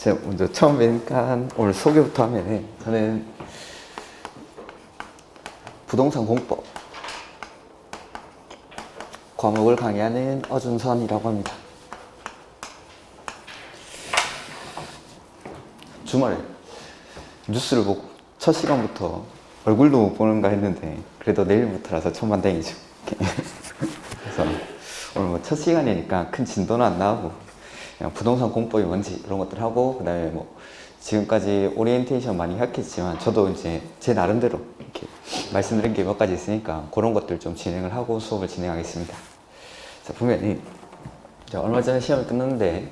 제가 먼저 처음 뵈니까 오늘 소개부터 하면은, 저는 부동산 공법 과목을 강의하는 어준선이라고 합니다. 주말에 뉴스를 보고 첫 시간부터 얼굴도 못 보는가 했는데 그래도 내일부터라서 천만다행이죠. 그래서 오늘 뭐 첫 시간이니까 큰 진도는 안 나오고 그냥 부동산 공법이 뭔지 이런 것들 하고, 그 다음에 뭐 지금까지 오리엔테이션 많이 했겠지만 저도 이제 제 나름대로 이렇게 말씀드린 게 몇 가지 있으니까 그런 것들 좀 진행을 하고 수업을 진행하겠습니다. 자, 보면 얼마 전에 시험이 끝났는데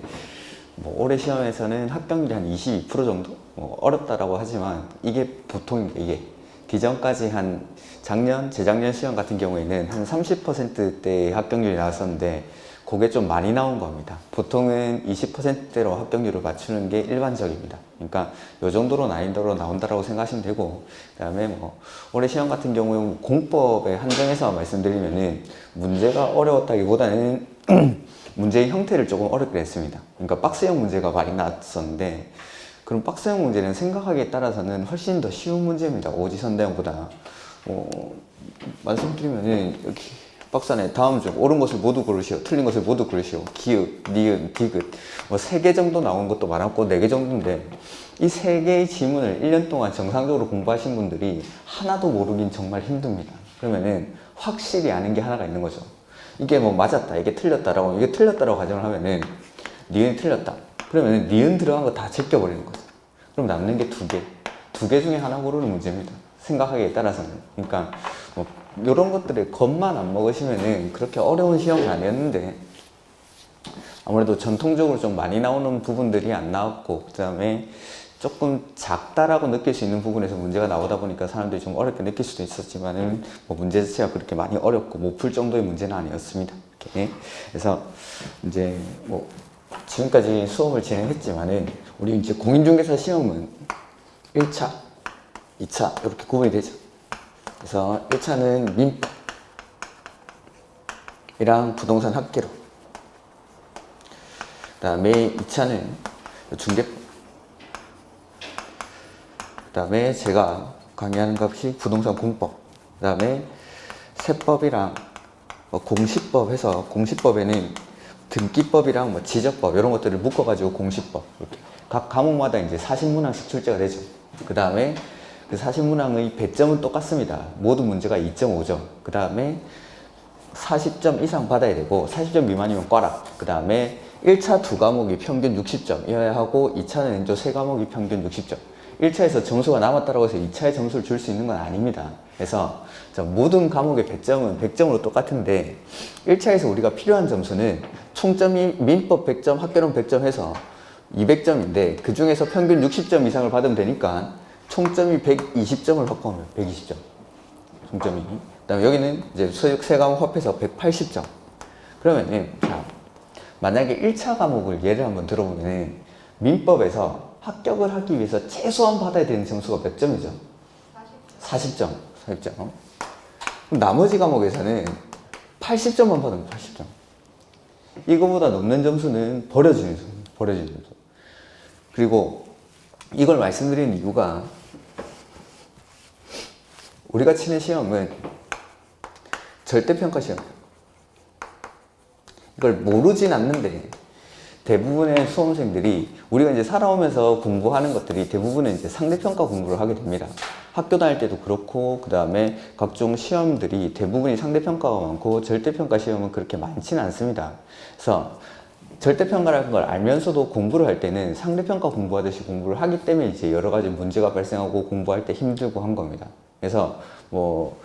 뭐 올해 시험에서는 합격률이 한 22% 정도? 뭐 어렵다라고 하지만 이게 보통입니다. 이게 기존까지 한 작년, 재작년 시험 같은 경우에는 한 30%대의 합격률이 나왔었는데 그게 좀 많이 나온 겁니다. 보통은 20%대로 합격률을 맞추는 게 일반적입니다. 그러니까 이 정도로 난이도로 나온다라고 생각하시면 되고, 그 다음에 뭐 올해 시험 같은 경우에 공법에 한정해서 말씀드리면은 문제가 어려웠다기보다는 문제의 형태를 조금 어렵게 했습니다. 그러니까 박스형 문제가 많이 나왔었는데, 그럼 박스형 문제는 생각하기에 따라서는 훨씬 더 쉬운 문제입니다. 오지선다형보다. 말씀드리면은 여기 박스 안에 다음 중 옳은 것을 모두 고르시오, 틀린 것을 모두 고르시오, 기읍, 니은, 디귿 뭐 3개 정도 나온 것도 많았고 4개 정도인데, 이 3개의 지문을 1년 동안 정상적으로 공부하신 분들이 하나도 모르긴 정말 힘듭니다. 그러면은 확실히 아는 게 하나가 있는 거죠. 이게 뭐 맞았다, 이게 틀렸다라고, 이게 틀렸다라고 가정을 하면은 니은이 틀렸다. 그러면은 니은 들어간 거 다 제껴버리는 거죠. 그럼 남는 게 2개. 2개 중에 하나 고르는 문제입니다. 생각하기에 따라서는. 그러니까 뭐 이런 것들에 겁만 안 먹으시면은 그렇게 어려운 시험은 아니었는데, 아무래도 전통적으로 좀 많이 나오는 부분들이 안 나왔고, 그 다음에 조금 작다라고 느낄 수 있는 부분에서 문제가 나오다 보니까 사람들이 좀 어렵게 느낄 수도 있었지만은 뭐 문제 자체가 그렇게 많이 어렵고 못 풀 정도의 문제는 아니었습니다. 이렇게. 그래서 이제 뭐 지금까지 수업을 진행했지만은 우리 이제 공인중개사 시험은 1차, 2차 이렇게 구분이 되죠. 그래서 1차는 민법이랑 부동산 합계로, 그 다음에 2차는 중개법, 그 다음에 제가 강의하는 값이 부동산 공법, 그 다음에 세법이랑 공시법 해서, 공시법에는 등기법이랑 뭐 지적법 이런 것들을 묶어가지고 공시법, 이렇게 각 과목마다 이제 40문항씩 출제가 되죠. 그 다음에 그 40문항의 배점은 똑같습니다. 모든 문제가 2.5점. 그 다음에 40점 이상 받아야 되고 40점 미만이면 꽈락. 그 다음에 1차 2과목이 평균 60점이어야 하고 2차는 이제 3과목이 평균 60점. 1차에서 점수가 남았다고 해서 2차에 점수를 줄 수 있는 건 아닙니다. 그래서 모든 과목의 배점은 100점으로 똑같은데, 1차에서 우리가 필요한 점수는 총점이 민법 100점, 합계론 100점 해서 200점인데 그 중에서 평균 60점 이상을 받으면 되니까 총점이 120점을 확보하면 120점. 총점이. 그 다음에 여기는 이제 세 과목 합해서 180점. 그러면은, 자, 만약에 1차 과목을 예를 한번 들어보면은, 민법에서 합격을 하기 위해서 최소한 받아야 되는 점수가 몇 점이죠? 40점. 40점. 그럼 나머지 과목에서는 80점만 받으면 80점. 이거보다 넘는 점수는 버려지는 점수. 버려지는 점수. 그리고 이걸 말씀드리는 이유가, 우리가 치는 시험은 절대평가 시험이에요. 이걸 모르진 않는데 대부분의 수험생들이, 우리가 이제 살아오면서 공부하는 것들이 대부분은 이제 상대평가 공부를 하게 됩니다. 학교 다닐 때도 그렇고, 그 다음에 각종 시험들이 대부분이 상대평가가 많고 절대평가 시험은 그렇게 많지는 않습니다. 그래서 절대평가라는 걸 알면서도 공부를 할 때는 상대평가 공부하듯이 공부를 하기 때문에 이제 여러 가지 문제가 발생하고 공부할 때 힘들고 한 겁니다. 그래서 뭐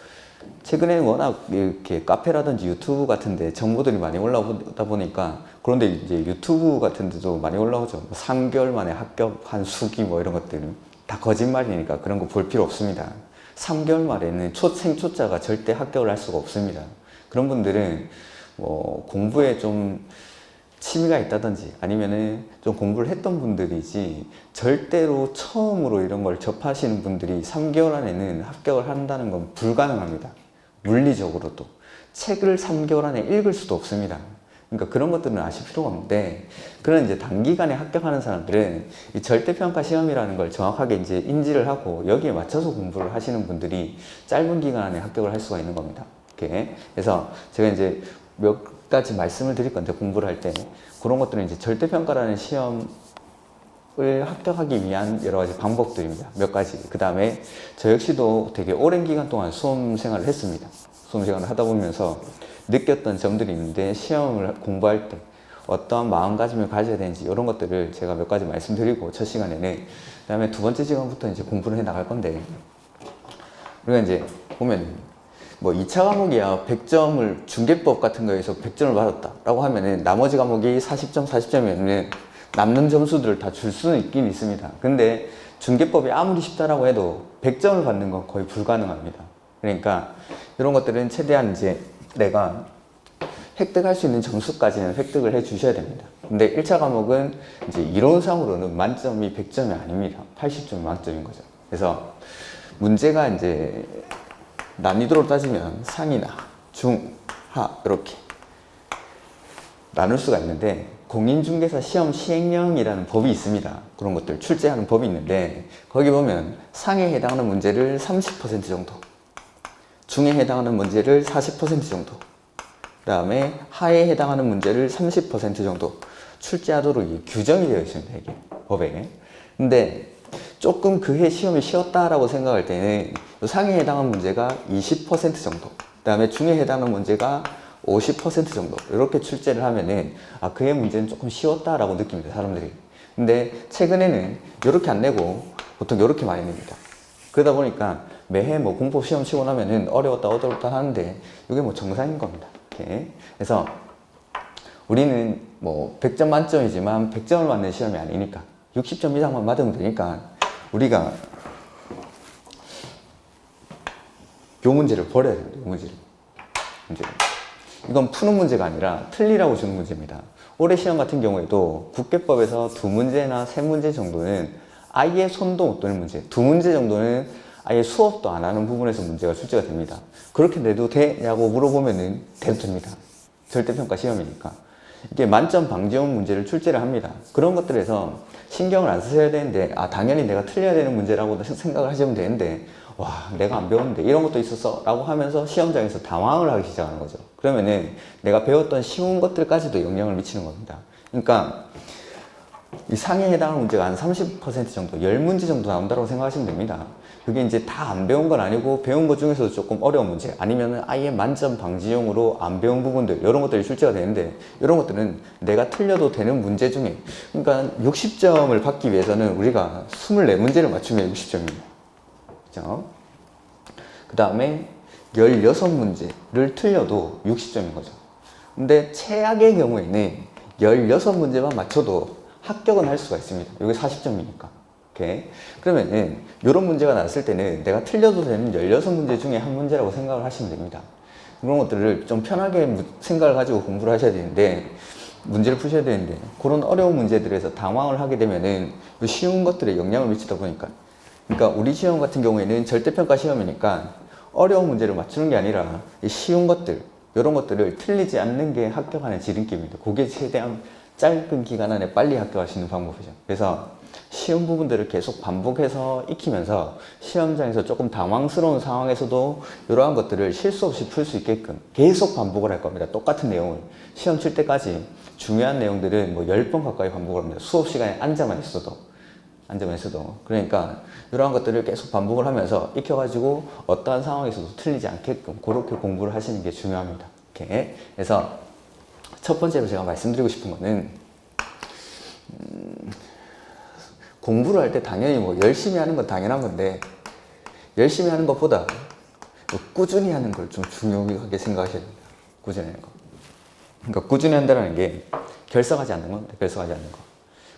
최근에는 워낙 이렇게 카페라든지 유튜브 같은데 정보들이 많이 올라오다 보니까, 그런데 이제 유튜브 같은 데도 많이 올라오죠. 3개월 만에 합격한 수기 뭐 이런 것들은 다 거짓말이니까 그런 거 볼 필요 없습니다. 3개월 말에는 생초짜가 절대 합격을 할 수가 없습니다. 그런 분들은 뭐 공부에 좀 취미가 있다든지 아니면은 좀 공부를 했던 분들이지, 절대로 처음으로 이런 걸 접하시는 분들이 3개월 안에는 합격을 한다는 건 불가능합니다. 물리적으로도. 책을 3개월 안에 읽을 수도 없습니다. 그러니까 그런 것들은 아실 필요가 없는데, 그런 이제 단기간에 합격하는 사람들은 이 절대평가 시험이라는 걸 정확하게 이제 인지를 하고 여기에 맞춰서 공부를 하시는 분들이 짧은 기간 안에 합격을 할 수가 있는 겁니다. 이렇게. 그래서 제가 이제 몇 가지 말씀을 드릴 건데, 공부를 할 때 그런 것들은 이제 절대평가라는 시험을 합격하기 위한 여러 가지 방법들입니다. 몇 가지. 그 다음에 저 역시도 되게 오랜 기간 동안 수험 생활을 했습니다. 수험 생활을 하다 보면서 느꼈던 점들이 있는데, 시험을 공부할 때 어떠한 마음가짐을 가져야 되는지 이런 것들을 제가 몇 가지 말씀드리고, 첫 시간에는, 그 다음에 두 번째 시간부터 이제 공부를 해 나갈 건데, 우리가 이제 보면 뭐 2차 과목이야 100점을 중개법 같은 거에서 100점을 받았다라고 하면은 나머지 과목이 40점, 40점이면 남는 점수들을 다 줄 수는 있긴 있습니다. 근데 중개법이 아무리 쉽다라고 해도 100점을 받는 건 거의 불가능합니다. 그러니까 이런 것들은 최대한 이제 내가 획득할 수 있는 점수까지는 획득을 해 주셔야 됩니다. 근데 1차 과목은 이제 이론상으로는 만점이 100점이 아닙니다. 80점이 만점인 거죠. 그래서 문제가 이제 난이도로 따지면 상이나 중, 하 이렇게 나눌 수가 있는데, 공인중개사 시험 시행령이라는 법이 있습니다. 그런 것들 출제하는 법이 있는데, 거기 보면 상에 해당하는 문제를 30% 정도, 중에 해당하는 문제를 40% 정도, 그 다음에 하에 해당하는 문제를 30% 정도 출제하도록 규정이 되어 있습니다. 이게 법에. 근데 조금 그 해 시험이 쉬웠다라고 생각할 때는 상에 해당하는 문제가 20% 정도, 그 다음에 중에 해당하는 문제가 50% 정도 이렇게 출제를 하면은 그 해 문제는 조금 쉬웠다라고 느낍니다, 사람들이. 근데 최근에는 이렇게 안 내고 보통 이렇게 많이 냅니다. 그러다 보니까 매해 뭐 공법 시험 치고 나면은 어려웠다 하는데 이게 뭐 정상인 겁니다. 이렇게. 그래서 우리는 뭐 100점 만점이지만 100점을 맞는 시험이 아니니까 60점 이상만 받으면 되니까 우리가 요 문제를 버려야 됩니다. 요 문제를. 이건 푸는 문제가 아니라 틀리라고 주는 문제입니다. 올해 시험 같은 경우에도 국회법에서 2문제나 3문제 정도는 아예 손도 못 대는 문제, 2문제 정도는 아예 수업도 안 하는 부분에서 문제가 출제가 됩니다. 그렇게 내도 되냐고 물어보면은 돼도 됩니다. 절대평가 시험이니까. 이게 만점 방지용 문제를 출제를 합니다. 그런 것들에서 신경을 안 쓰셔야 되는데, 당연히 내가 틀려야 되는 문제라고 생각을 하시면 되는데, 와, 내가 안 배웠는데 이런 것도 있었어 라고 하면서 시험장에서 당황을 하기 시작하는 거죠. 그러면은 내가 배웠던 쉬운 것들까지도 영향을 미치는 겁니다. 그러니까 이 상에 해당하는 문제가 한 30% 정도, 10문제 정도 나온다고 생각하시면 됩니다. 그게 이제 다 안 배운 건 아니고, 배운 것 중에서도 조금 어려운 문제, 아니면 아예 만점 방지용으로 안 배운 부분들, 이런 것들이 출제가 되는데, 이런 것들은 내가 틀려도 되는 문제 중에, 그러니까 60점을 받기 위해서는 우리가 24문제를 맞추면 60점입니다. 그죠? 그 다음에 16문제를 틀려도 60점인 거죠. 근데 최악의 경우에는 16문제만 맞춰도 합격은 할 수가 있습니다. 이게 40점이니까. 오케이. 그러면은 이런 문제가 나왔을 때는 내가 틀려도 되는 16문제 중에 한 문제라고 생각을 하시면 됩니다. 그런 것들을 좀 편하게 생각을 가지고 공부를 하셔야 되는데, 문제를 푸셔야 되는데, 그런 어려운 문제들에서 당황을 하게 되면은 쉬운 것들에 영향을 미치다 보니까, 그러니까 우리 시험 같은 경우에는 절대평가 시험이니까 어려운 문제를 맞추는 게 아니라 쉬운 것들, 이런 것들을 틀리지 않는 게 합격하는 지름길입니다. 그게 최대한 짧은 기간 안에 빨리 합격할 수 있는 방법이죠. 그래서 쉬운 부분들을 계속 반복해서 익히면서 시험장에서 조금 당황스러운 상황에서도 이러한 것들을 실수 없이 풀 수 있게끔 계속 반복을 할 겁니다. 똑같은 내용을 시험 칠 때까지 중요한 내용들은 뭐 10번 가까이 반복을 합니다. 수업 시간에 앉아만 있어도. 그러니까 이러한 것들을 계속 반복을 하면서 익혀가지고 어떠한 상황에서도 틀리지 않게끔 그렇게 공부를 하시는 게 중요합니다. 이렇게. 그래서 첫 번째로 제가 말씀드리고 싶은 거는, 공부를 할 때 당연히 뭐 열심히 하는 건 당연한 건데, 열심히 하는 것보다 꾸준히 하는 걸 좀 중요하게 생각하셔야 됩니다. 꾸준히 하는 거. 그러니까 꾸준히 한다는 게 결석하지 않는 겁니다. 결석하지 않는 거.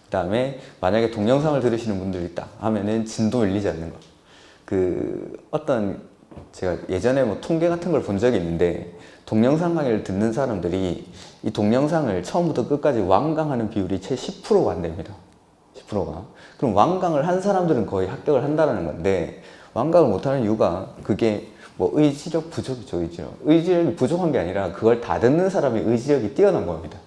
그 다음에 만약에 동영상을 들으시는 분들이 있다 하면은 진도 밀리지 않는 거. 제가 예전에 뭐 통계 같은 걸 본 적이 있는데, 동영상 강의를 듣는 사람들이 이 동영상을 처음부터 끝까지 완강하는 비율이 채 10%가 안 됩니다. 10%가. 그럼 완강을 한 사람들은 거의 합격을 한다는 건데, 완강을 못하는 이유가 그게 뭐 의지력 부족이죠. 의지력이 부족한 게 아니라 그걸 다 듣는 사람의 의지력이 뛰어난 겁니다.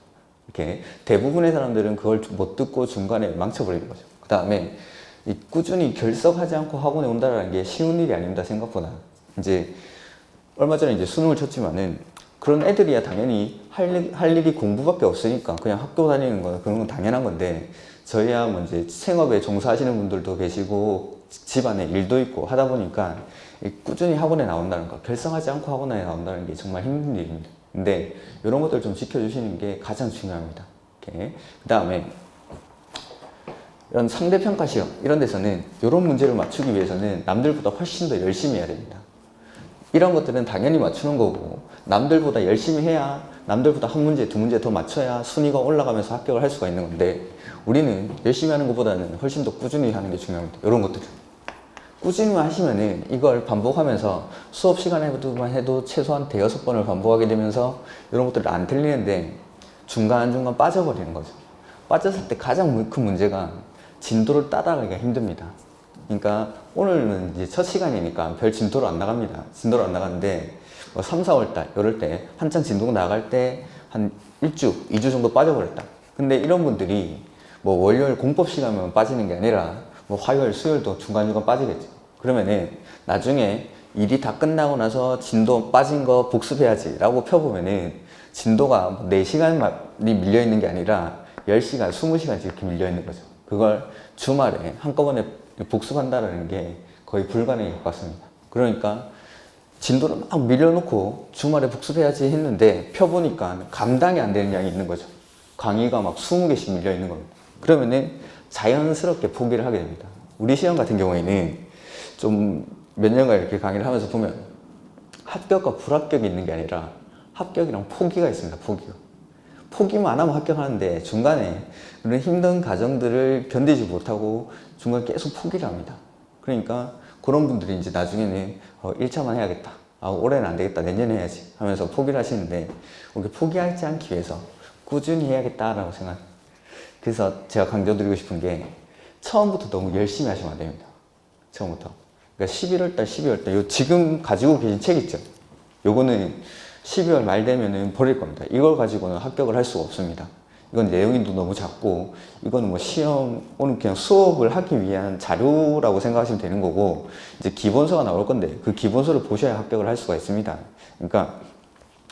이렇게 대부분의 사람들은 그걸 못 듣고 중간에 망쳐버리는 거죠. 그 다음에 이 꾸준히 결석하지 않고 학원에 온다는 게 쉬운 일이 아닙니다. 생각보다. 이제 얼마 전에 이제 수능을 쳤지만은 그런 애들이야 당연히 할 일이 공부밖에 없으니까 그냥 학교 다니는 거 그런 건 당연한 건데, 저희야 뭐 이제 생업에 종사하시는 분들도 계시고 집안에 일도 있고 하다 보니까 꾸준히 학원에 나온다는 거, 결석하지 않고 학원에 나온다는 게 정말 힘든 일입니다. 근데 이런 것들 좀 지켜주시는 게 가장 중요합니다. 그 다음에 이런 상대평가 시험 이런 데서는 이런 문제를 맞추기 위해서는 남들보다 훨씬 더 열심히 해야 됩니다. 이런 것들은 당연히 맞추는 거고, 남들보다 열심히 해야 남들보다 한 문제 두 문제 더 맞춰야 순위가 올라가면서 합격을 할 수가 있는 건데, 우리는 열심히 하는 것보다는 훨씬 더 꾸준히 하는 게 중요합니다. 이런 것들 꾸준히 하시면은 이걸 반복하면서 수업 시간에만 해도 최소한 대여섯 번을 반복하게 되면서 이런 것들을 안 틀리는데 중간중간 빠져버리는 거죠. 빠졌을 때 가장 큰 문제가 진도를 따라가기가 힘듭니다. 그러니까 오늘은 이제 첫 시간이니까 별 진도로 안 나갑니다. 진도로 안 나가는데 뭐 3, 4월 달 이럴 때 한창 진도가 나갈 때 한 1주, 2주 정도 빠져버렸다. 근데 이런 분들이 뭐 월요일 공법 시간만 빠지는 게 아니라 뭐 화요일, 수요일도 중간중간 빠지겠죠. 그러면은 나중에 일이 다 끝나고 나서 진도 빠진 거 복습해야지 라고 펴보면은 진도가 4시간이 밀려있는 게 아니라 10시간, 20시간씩 이렇게 밀려있는 거죠. 그걸 주말에 한꺼번에 복습한다는 게 거의 불가능할 것 같습니다. 그러니까 진도를 막 밀려놓고 주말에 복습해야지 했는데 펴보니까 감당이 안 되는 양이 있는 거죠. 강의가 막 20개씩 밀려있는 겁니다. 그러면은 자연스럽게 포기를 하게 됩니다. 우리 시험 같은 경우에는 좀 몇 년간 이렇게 강의를 하면서 보면 합격과 불합격이 있는 게 아니라 합격이랑 포기가 있습니다. 포기만 안 하면 합격하는데 중간에 그런 힘든 과정들을 견디지 못하고 중간에 계속 포기를 합니다. 그러니까 그런 분들이 이제 나중에는 1차만 해야겠다. 올해는 안 되겠다. 내년에 해야지 하면서 포기를 하시는데, 우리 포기하지 않기 위해서 꾸준히 해야겠다라고 생각합니다. 그래서 제가 강조드리고 싶은 게 처음부터 너무 열심히 하시면 안 됩니다. 처음부터. 그러니까 11월 달, 12월 달, 요 지금 가지고 계신 책 있죠? 요거는 12월 말 되면은 버릴 겁니다. 이걸 가지고는 합격을 할 수가 없습니다. 이건 내용이 너무 작고, 이거는 뭐 시험, 오늘 그냥 수업을 하기 위한 자료라고 생각하시면 되는 거고, 이제 기본서가 나올 건데, 그 기본서를 보셔야 합격을 할 수가 있습니다. 그러니까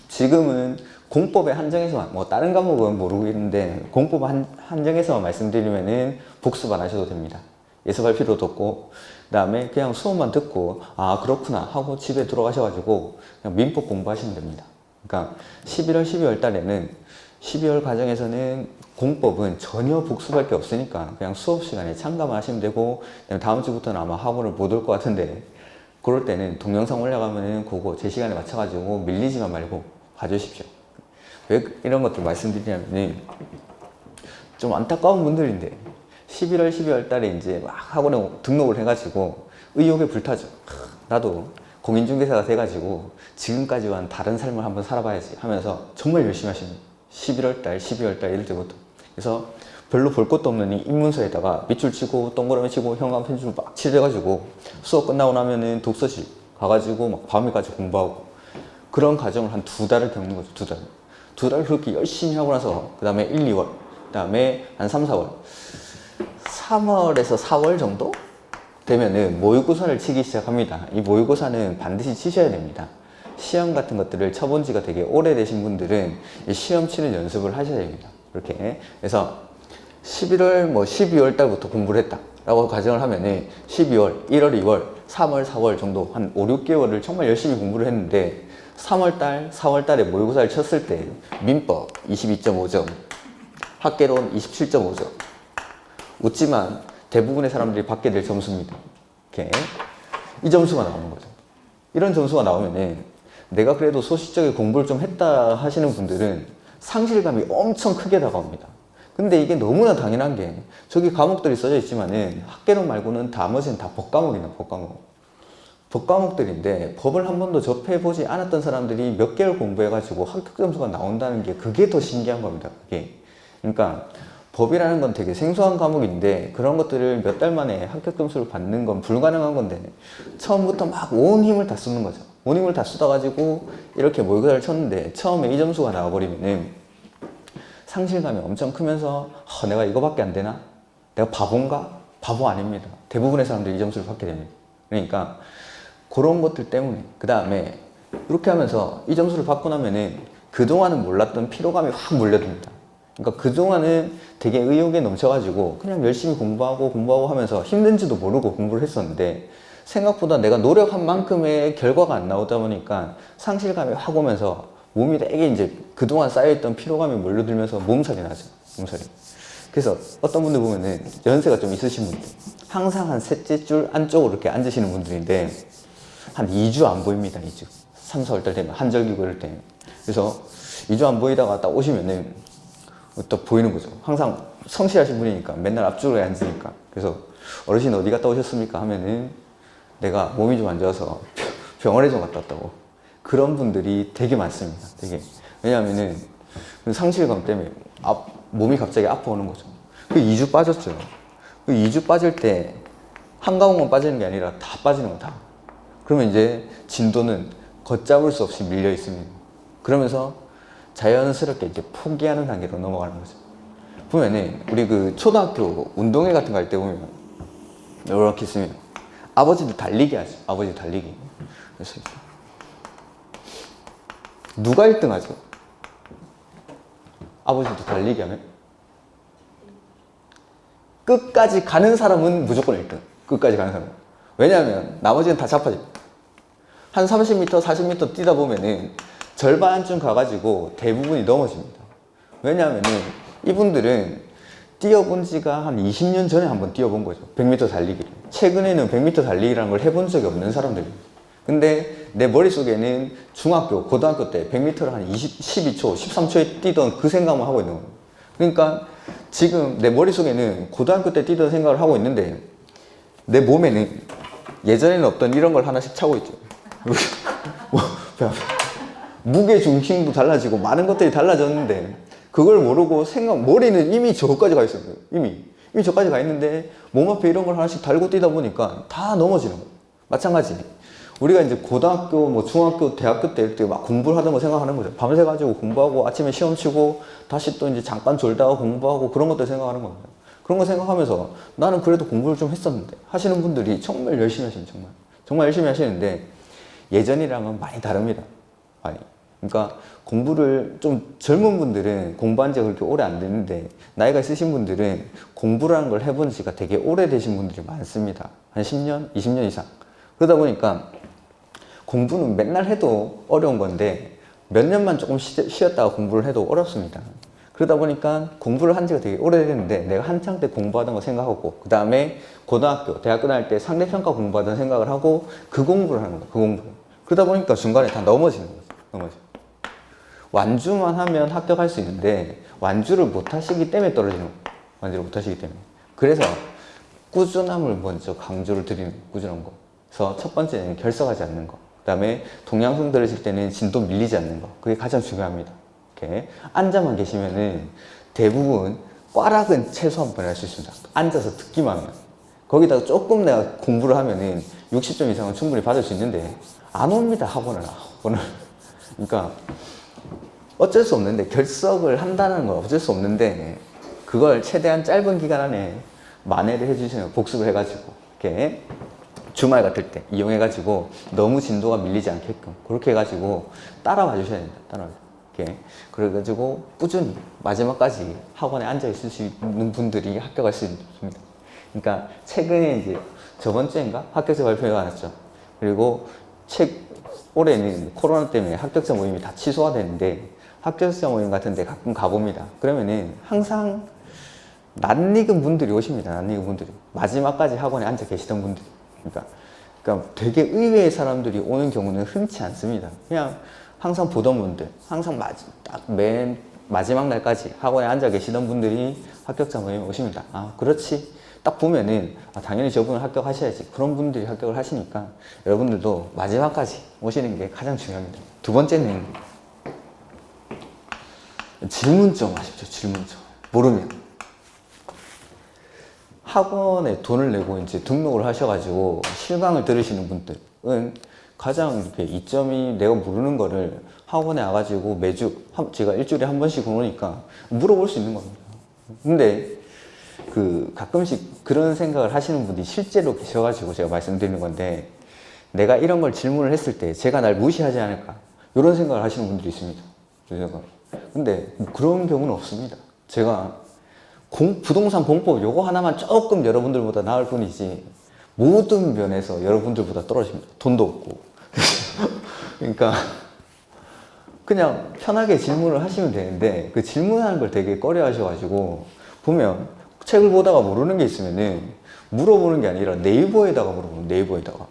지금은 공법에 한정해서만, 뭐 다른 과목은 모르겠는데, 공법 한정해서만 말씀드리면은 복습 안 하셔도 됩니다. 예습할 필요도 없고, 그 다음에 그냥 수업만 듣고, 아, 그렇구나 하고 집에 들어가셔가지고, 그냥 민법 공부하시면 됩니다. 그러니까 11월, 12월 달에는 12월 과정에서는 공법은 전혀 복습할 게 없으니까 그냥 수업 시간에 참가만 하시면 되고, 다음 주부터는 아마 학원을 못 올 것 같은데, 그럴 때는 동영상 올라가면은 그거 제 시간에 맞춰가지고 밀리지만 말고 봐주십시오. 왜 이런 것들 말씀드리냐면은 좀 안타까운 분들인데 11월, 12월 달에 이제 막 학원에 등록을 해가지고 의욕에 불타죠. 나도 공인중개사가 돼가지고 지금까지와는 다른 삶을 한번 살아봐야지 하면서 정말 열심히 하십니다. 11월 달, 12월 달 이럴 때부터. 그래서 별로 볼 것도 없는 이 입문서에다가 밑줄 치고 동그라미 치고 현관 편집을 막 칠해가지고 수업 끝나고 나면은 독서실 가가지고 막 밤에까지 공부하고, 그런 과정을 한 2달을 겪는 거죠. 2달. 2달 그렇게 열심히 하고 나서 그 다음에 1, 2월, 그 다음에 한 3, 4월. 3월에서 4월 정도 되면은 모의고사를 치기 시작합니다. 이 모의고사는 반드시 치셔야 됩니다. 시험 같은 것들을 쳐본 지가 되게 오래되신 분들은 이 시험 치는 연습을 하셔야 됩니다. 이렇게. 그래서 11월, 뭐 12월 달부터 공부를 했다 라고 가정을 하면은 12월, 1월, 2월, 3월, 4월 정도 한 5, 6개월을 정말 열심히 공부를 했는데 3월 달, 4월 달에 모의고사를 쳤을 때 민법 22.5점, 학개론 27.5점. 웃지만 대부분의 사람들이 받게 될 점수입니다. 이렇게. 이 점수가 나오는 거죠. 이런 점수가 나오면은 내가 그래도 소시적인 공부를 좀 했다 하시는 분들은 상실감이 엄청 크게 다가옵니다. 근데 이게 너무나 당연한 게, 저기 과목들이 써져 있지만은 학개론 말고는 나머지는 다 법과목이에요. 법과목들인데 법을 한 번도 접해보지 않았던 사람들이 몇 개월 공부해가지고 합격 점수가 나온다는 게, 그게 더 신기한 겁니다. 그게. 그러니까 법이라는 건 되게 생소한 과목인데 그런 것들을 몇 달 만에 합격 점수를 받는 건 불가능한 건데, 처음부터 막 온 힘을 다 쏟는 거죠. 온 힘을 다 쏟아가지고 이렇게 모의고사를 쳤는데 처음에 이 점수가 나와버리면은 상실감이 엄청 크면서 내가 이거밖에 안 되나? 내가 바본가? 바보 아닙니다. 대부분의 사람들이 이 점수를 받게 됩니다. 그러니까 그런 것들 때문에 그 다음에 이렇게 하면서 이 점수를 받고 나면은 그동안은 몰랐던 피로감이 확 몰려듭니다. 그러니까 그동안은 되게 의욕에 넘쳐가지고 그냥 열심히 공부하고 하면서 힘든지도 모르고 공부를 했었는데 생각보다 내가 노력한 만큼의 결과가 안 나오다 보니까 상실감이 확 오면서 몸이 되게 이제 그동안 쌓여있던 피로감이 몰려들면서 몸살이 나죠. 몸살이. 그래서 어떤 분들 보면은 연세가 좀 있으신 분들 항상 한 셋째 줄 안쪽으로 이렇게 앉으시는 분들인데 한 2주 안 보입니다. 2주. 3, 4월달 되면 한절기고 이럴 때. 그래서 2주 안 보이다가 딱 오시면은 또 보이는 거죠. 항상 성실하신 분이니까 맨날 앞줄에 앉으니까. 그래서 어르신 어디 갔다 오셨습니까? 하면은 내가 몸이 좀 안 좋아서 병원에 좀 갔다 왔다고. 그런 분들이 되게 많습니다. 되게. 왜냐하면은 그 상실감 때문에 몸이 갑자기 아파오는 거죠. 그 2주 빠졌죠. 그 2주 빠질 때 한가운만 빠지는 게 아니라 다 빠지는 거 다. 그러면 이제 진도는 걷잡을 수 없이 밀려 있습니다. 그러면서 자연스럽게 이제 포기하는 단계로 넘어가는 거죠. 보면은 우리 그 초등학교 운동회 같은 거 할 때 보면 이렇게 있으면 아버지도 달리기 하죠. 아버지 달리기. 그래서 누가 1등 하죠? 아버지도 달리기 하면 끝까지 가는 사람은 무조건 1등. 끝까지 가는 사람은. 왜냐하면 나머지는 다 자빠집니다. 한 30m, 40m 뛰다 보면은 절반쯤 가가지고 대부분이 넘어집니다. 왜냐하면은 이분들은 뛰어본 지가 한 20년 전에 한번 뛰어본 거죠. 100m 달리기를. 최근에는 100m 달리기라는 걸 해본 적이 없는 사람들입니다. 근데 내 머릿속에는 중학교, 고등학교 때 100m를 한 12초, 13초에 뛰던 그 생각만 하고 있는 거예요. 그러니까 지금 내 머릿속에는 고등학교 때 뛰던 생각을 하고 있는데 내 몸에는 예전에는 없던 이런 걸 하나씩 차고 있죠. 무게 중심도 달라지고 많은 것들이 달라졌는데 그걸 모르고 머리는 이미 저까지 가 있어요. 이미 저까지 가 있는데 몸 앞에 이런 걸 하나씩 달고 뛰다 보니까 다 넘어지는 거예요. 마찬가지. 우리가 이제 고등학교, 뭐 중학교, 대학교 때 이렇게 막 공부를 하던 거 생각하는 거죠. 밤새 가지고 공부하고 아침에 시험 치고 다시 또 이제 잠깐 졸다가 공부하고 그런 것들 생각하는 겁니다. 그런 거 생각하면서 나는 그래도 공부를 좀 했었는데 하시는 분들이 정말 열심히 하시는 정말 열심히 하시는데 예전이랑은 많이 다릅니다. 많이. 그러니까 공부를 좀 젊은 분들은 공부한 지가 그렇게 오래 안 됐는데 나이가 있으신 분들은 공부라는 걸 해본 지가 되게 오래되신 분들이 많습니다. 한 10년, 20년 이상. 그러다 보니까 공부는 맨날 해도 어려운 건데 몇 년만 조금 쉬었다가 공부를 해도 어렵습니다. 그러다 보니까 공부를 한 지가 되게 오래됐는데 내가 한창 때 공부하던 거 생각하고 그 다음에 고등학교, 대학교 다닐 때 상대평가 공부하던 생각을 하고 그 공부를 하는 거예요. 그 공부를. 그러다 보니까 중간에 다 넘어지는 거죠. 완주만 하면 합격할 수 있는데 완주를 못 하시기 때문에 떨어지는 거예요. 완주를 못 하시기 때문에. 그래서 꾸준함을 먼저 강조를 드리는 꾸준한 거. 그래서 첫 번째는 결석하지 않는 거. 그 다음에 동영상 들으실 때는 진도 밀리지 않는 거. 그게 가장 중요합니다. 이렇게 앉아만 계시면은 대부분 꽈락은 최소 한 번 할 수 있습니다. 앉아서 듣기만 하면. 거기다가 조금 내가 공부를 하면은 60점 이상은 충분히 받을 수 있는데 안 옵니다. 학원을. 그러니까 어쩔 수 없는데 결석을 한다는 건 어쩔 수 없는데 그걸 최대한 짧은 기간 안에 만회를 해주시면 복습을 해가지고 이렇게 주말 같을 때 이용해가지고 너무 진도가 밀리지 않게끔 그렇게 해가지고 따라와 주셔야 됩니다. 이렇게 그래가지고 꾸준히 마지막까지 학원에 앉아 있을 수 있는 분들이 합격할 수 있습니다. 그러니까 최근에 이제 저번 주인가 합격자 발표가 났죠. 그리고 올해는 코로나 때문에 합격자 모임이 다 취소가 됐는데 합격자 모임 같은 데 가끔 가봅니다. 그러면은 항상 낯익은 분들이 오십니다. 낯익은 분들이. 마지막까지 학원에 앉아 계시던 분들이. 그러니까 되게 의외의 사람들이 오는 경우는 흔치 않습니다. 그냥 항상 보던 분들, 항상 딱 맨 마지막 날까지 학원에 앉아 계시던 분들이 합격자 모임에 오십니다. 아, 그렇지. 딱 보면은 당연히 저분은 합격하셔야지. 그런 분들이 합격을 하시니까 여러분들도 마지막까지 오시는 게 가장 중요합니다. 두 번째는 질문 좀 하십시오. 질문 좀. 모르면. 학원에 돈을 내고 이제 등록을 하셔가지고 실강을 들으시는 분들은 가장 이렇게 이점이 내가 모르는 거를 학원에 와가지고 매주 제가 일주일에 한 번씩 오니까 물어볼 수 있는 겁니다. 근데 그 가끔씩 그런 생각을 하시는 분들이 실제로 계셔가지고 제가 말씀드리는 건데, 내가 이런 걸 질문을 했을 때 제가 날 무시하지 않을까 이런 생각을 하시는 분들이 있습니다. 근데 그런 경우는 없습니다. 제가 부동산 공법 요거 하나만 조금 여러분들보다 나을 뿐이지 모든 면에서 여러분들보다 떨어집니다. 돈도 없고. 그러니까 그냥 편하게 질문을 하시면 되는데, 그 질문하는 걸 되게 꺼려 하셔가지고, 보면 책을 보다가 모르는 게 있으면은 물어보는 게 아니라 네이버에다가 물어보면, 네이버에다가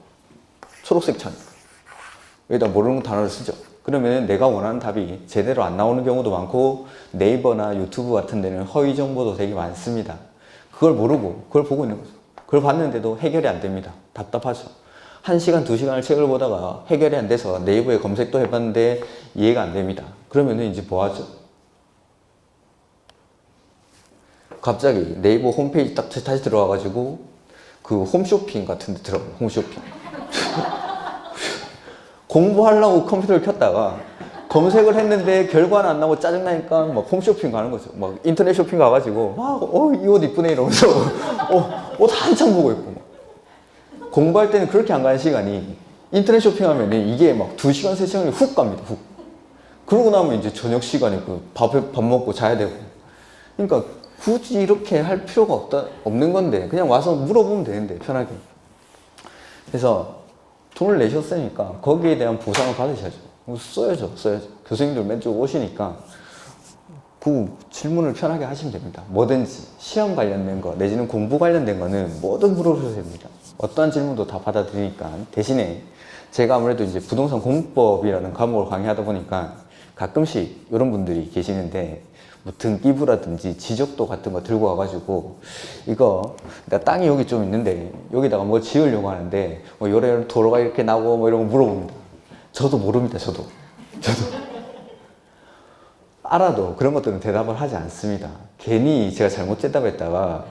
초록색 창 여기다 모르는 단어를 쓰죠. 그러면 내가 원하는 답이 제대로 안 나오는 경우도 많고, 네이버나 유튜브 같은 데는 허위 정보도 되게 많습니다. 그걸 모르고 그걸 보고 있는 거죠. 그걸 봤는데도 해결이 안 됩니다. 답답하죠. 1시간, 2시간을 책을 보다가 해결이 안 돼서 네이버에 검색도 해봤는데 이해가 안 됩니다. 그러면은 이제 뭐 하죠? 갑자기 네이버 홈페이지 딱 다시 들어와가지고 그 홈쇼핑 같은 데 들어가요. 홈쇼핑. 공부하려고 컴퓨터를 켰다가 검색을 했는데 결과는 안 나오고 짜증나니까 막 홈쇼핑 가는 거죠. 막 인터넷 쇼핑 가가지고 막 이 옷 이쁘네 이러면서 옷 한참 보고 있고. 공부할 때는 그렇게 안 가는 시간이 인터넷 쇼핑하면 이게 막 2시간, 3시간이 훅 갑니다. 훅. 그러고 나면 이제 저녁 시간에 밥 먹고 자야 되고. 그러니까 굳이 이렇게 할 필요가 없는 건데, 그냥 와서 물어보면 되는데, 편하게. 그래서 돈을 내셨으니까 거기에 대한 보상을 받으셔야죠. 써야죠. 교수님들 맨쪽 오시니까 그 질문을 편하게 하시면 됩니다. 뭐든지 시험 관련된 거 내지는 공부 관련된 거는 뭐든 물어보셔도 됩니다. 어떠한 질문도 다 받아들이니까. 대신에 제가 아무래도 이제 부동산 공법이라는 과목을 강의하다 보니까 가끔씩 이런 분들이 계시는데, 뭐 등기부라든지 지적도 같은 거 들고 와가지고, 이거 그러니까 땅이 여기 좀 있는데 여기다가 뭐 지으려고 하는데 뭐 요래 도로가 이렇게 나고 뭐 이런 거 물어봅니다. 저도 모릅니다. 저도 알아도 그런 것들은 대답을 하지 않습니다. 괜히 제가 잘못 대답했다가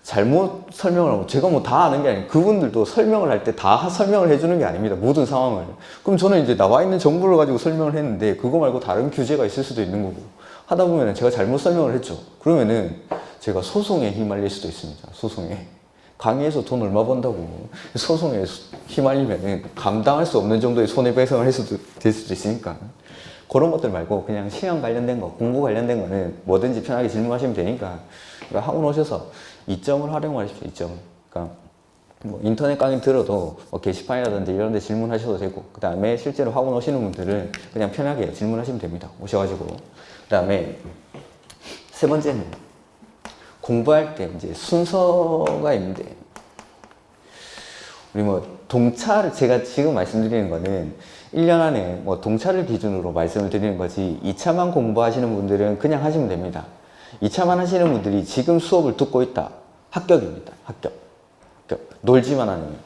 잘못 설명을 하고, 제가 뭐 다 아는 게 아니에요. 그분들도 설명을 할 때 다 설명을 해주는 게 아닙니다. 모든 상황을. 그럼 저는 이제 나와 있는 정보를 가지고 설명을 했는데 그거 말고 다른 규제가 있을 수도 있는 거고, 하다 보면 제가 잘못 설명을 했죠. 그러면은 제가 소송에 휘말릴 수도 있습니다. 소송에. 강의에서 돈 얼마 번다고 소송에 휘말리면은 감당할 수 없는 정도의 손해배상을 될 수도 있으니까. 그런 것들 말고 그냥 시험 관련된 거, 공부 관련된 거는 뭐든지 편하게 질문하시면 되니까 학원 오셔서 이점을 활용하십시오. 이점. 그러니까 뭐 인터넷 강의 들어도 뭐 게시판이라든지 이런 데 질문하셔도 되고, 그 다음에 실제로 학원 오시는 분들은 그냥 편하게 질문하시면 됩니다. 오셔가지고. 그 다음에 세 번째는 공부할 때 이제 순서가 있는데, 우리 뭐 동차를, 제가 지금 말씀드리는 거는 1년 안에 뭐 동차를 기준으로 말씀을 드리는 거지, 2차만 공부하시는 분들은 그냥 하시면 됩니다. 2차만 하시는 분들이 지금 수업을 듣고 있다. 합격입니다. 합격. 놀지만 않으면.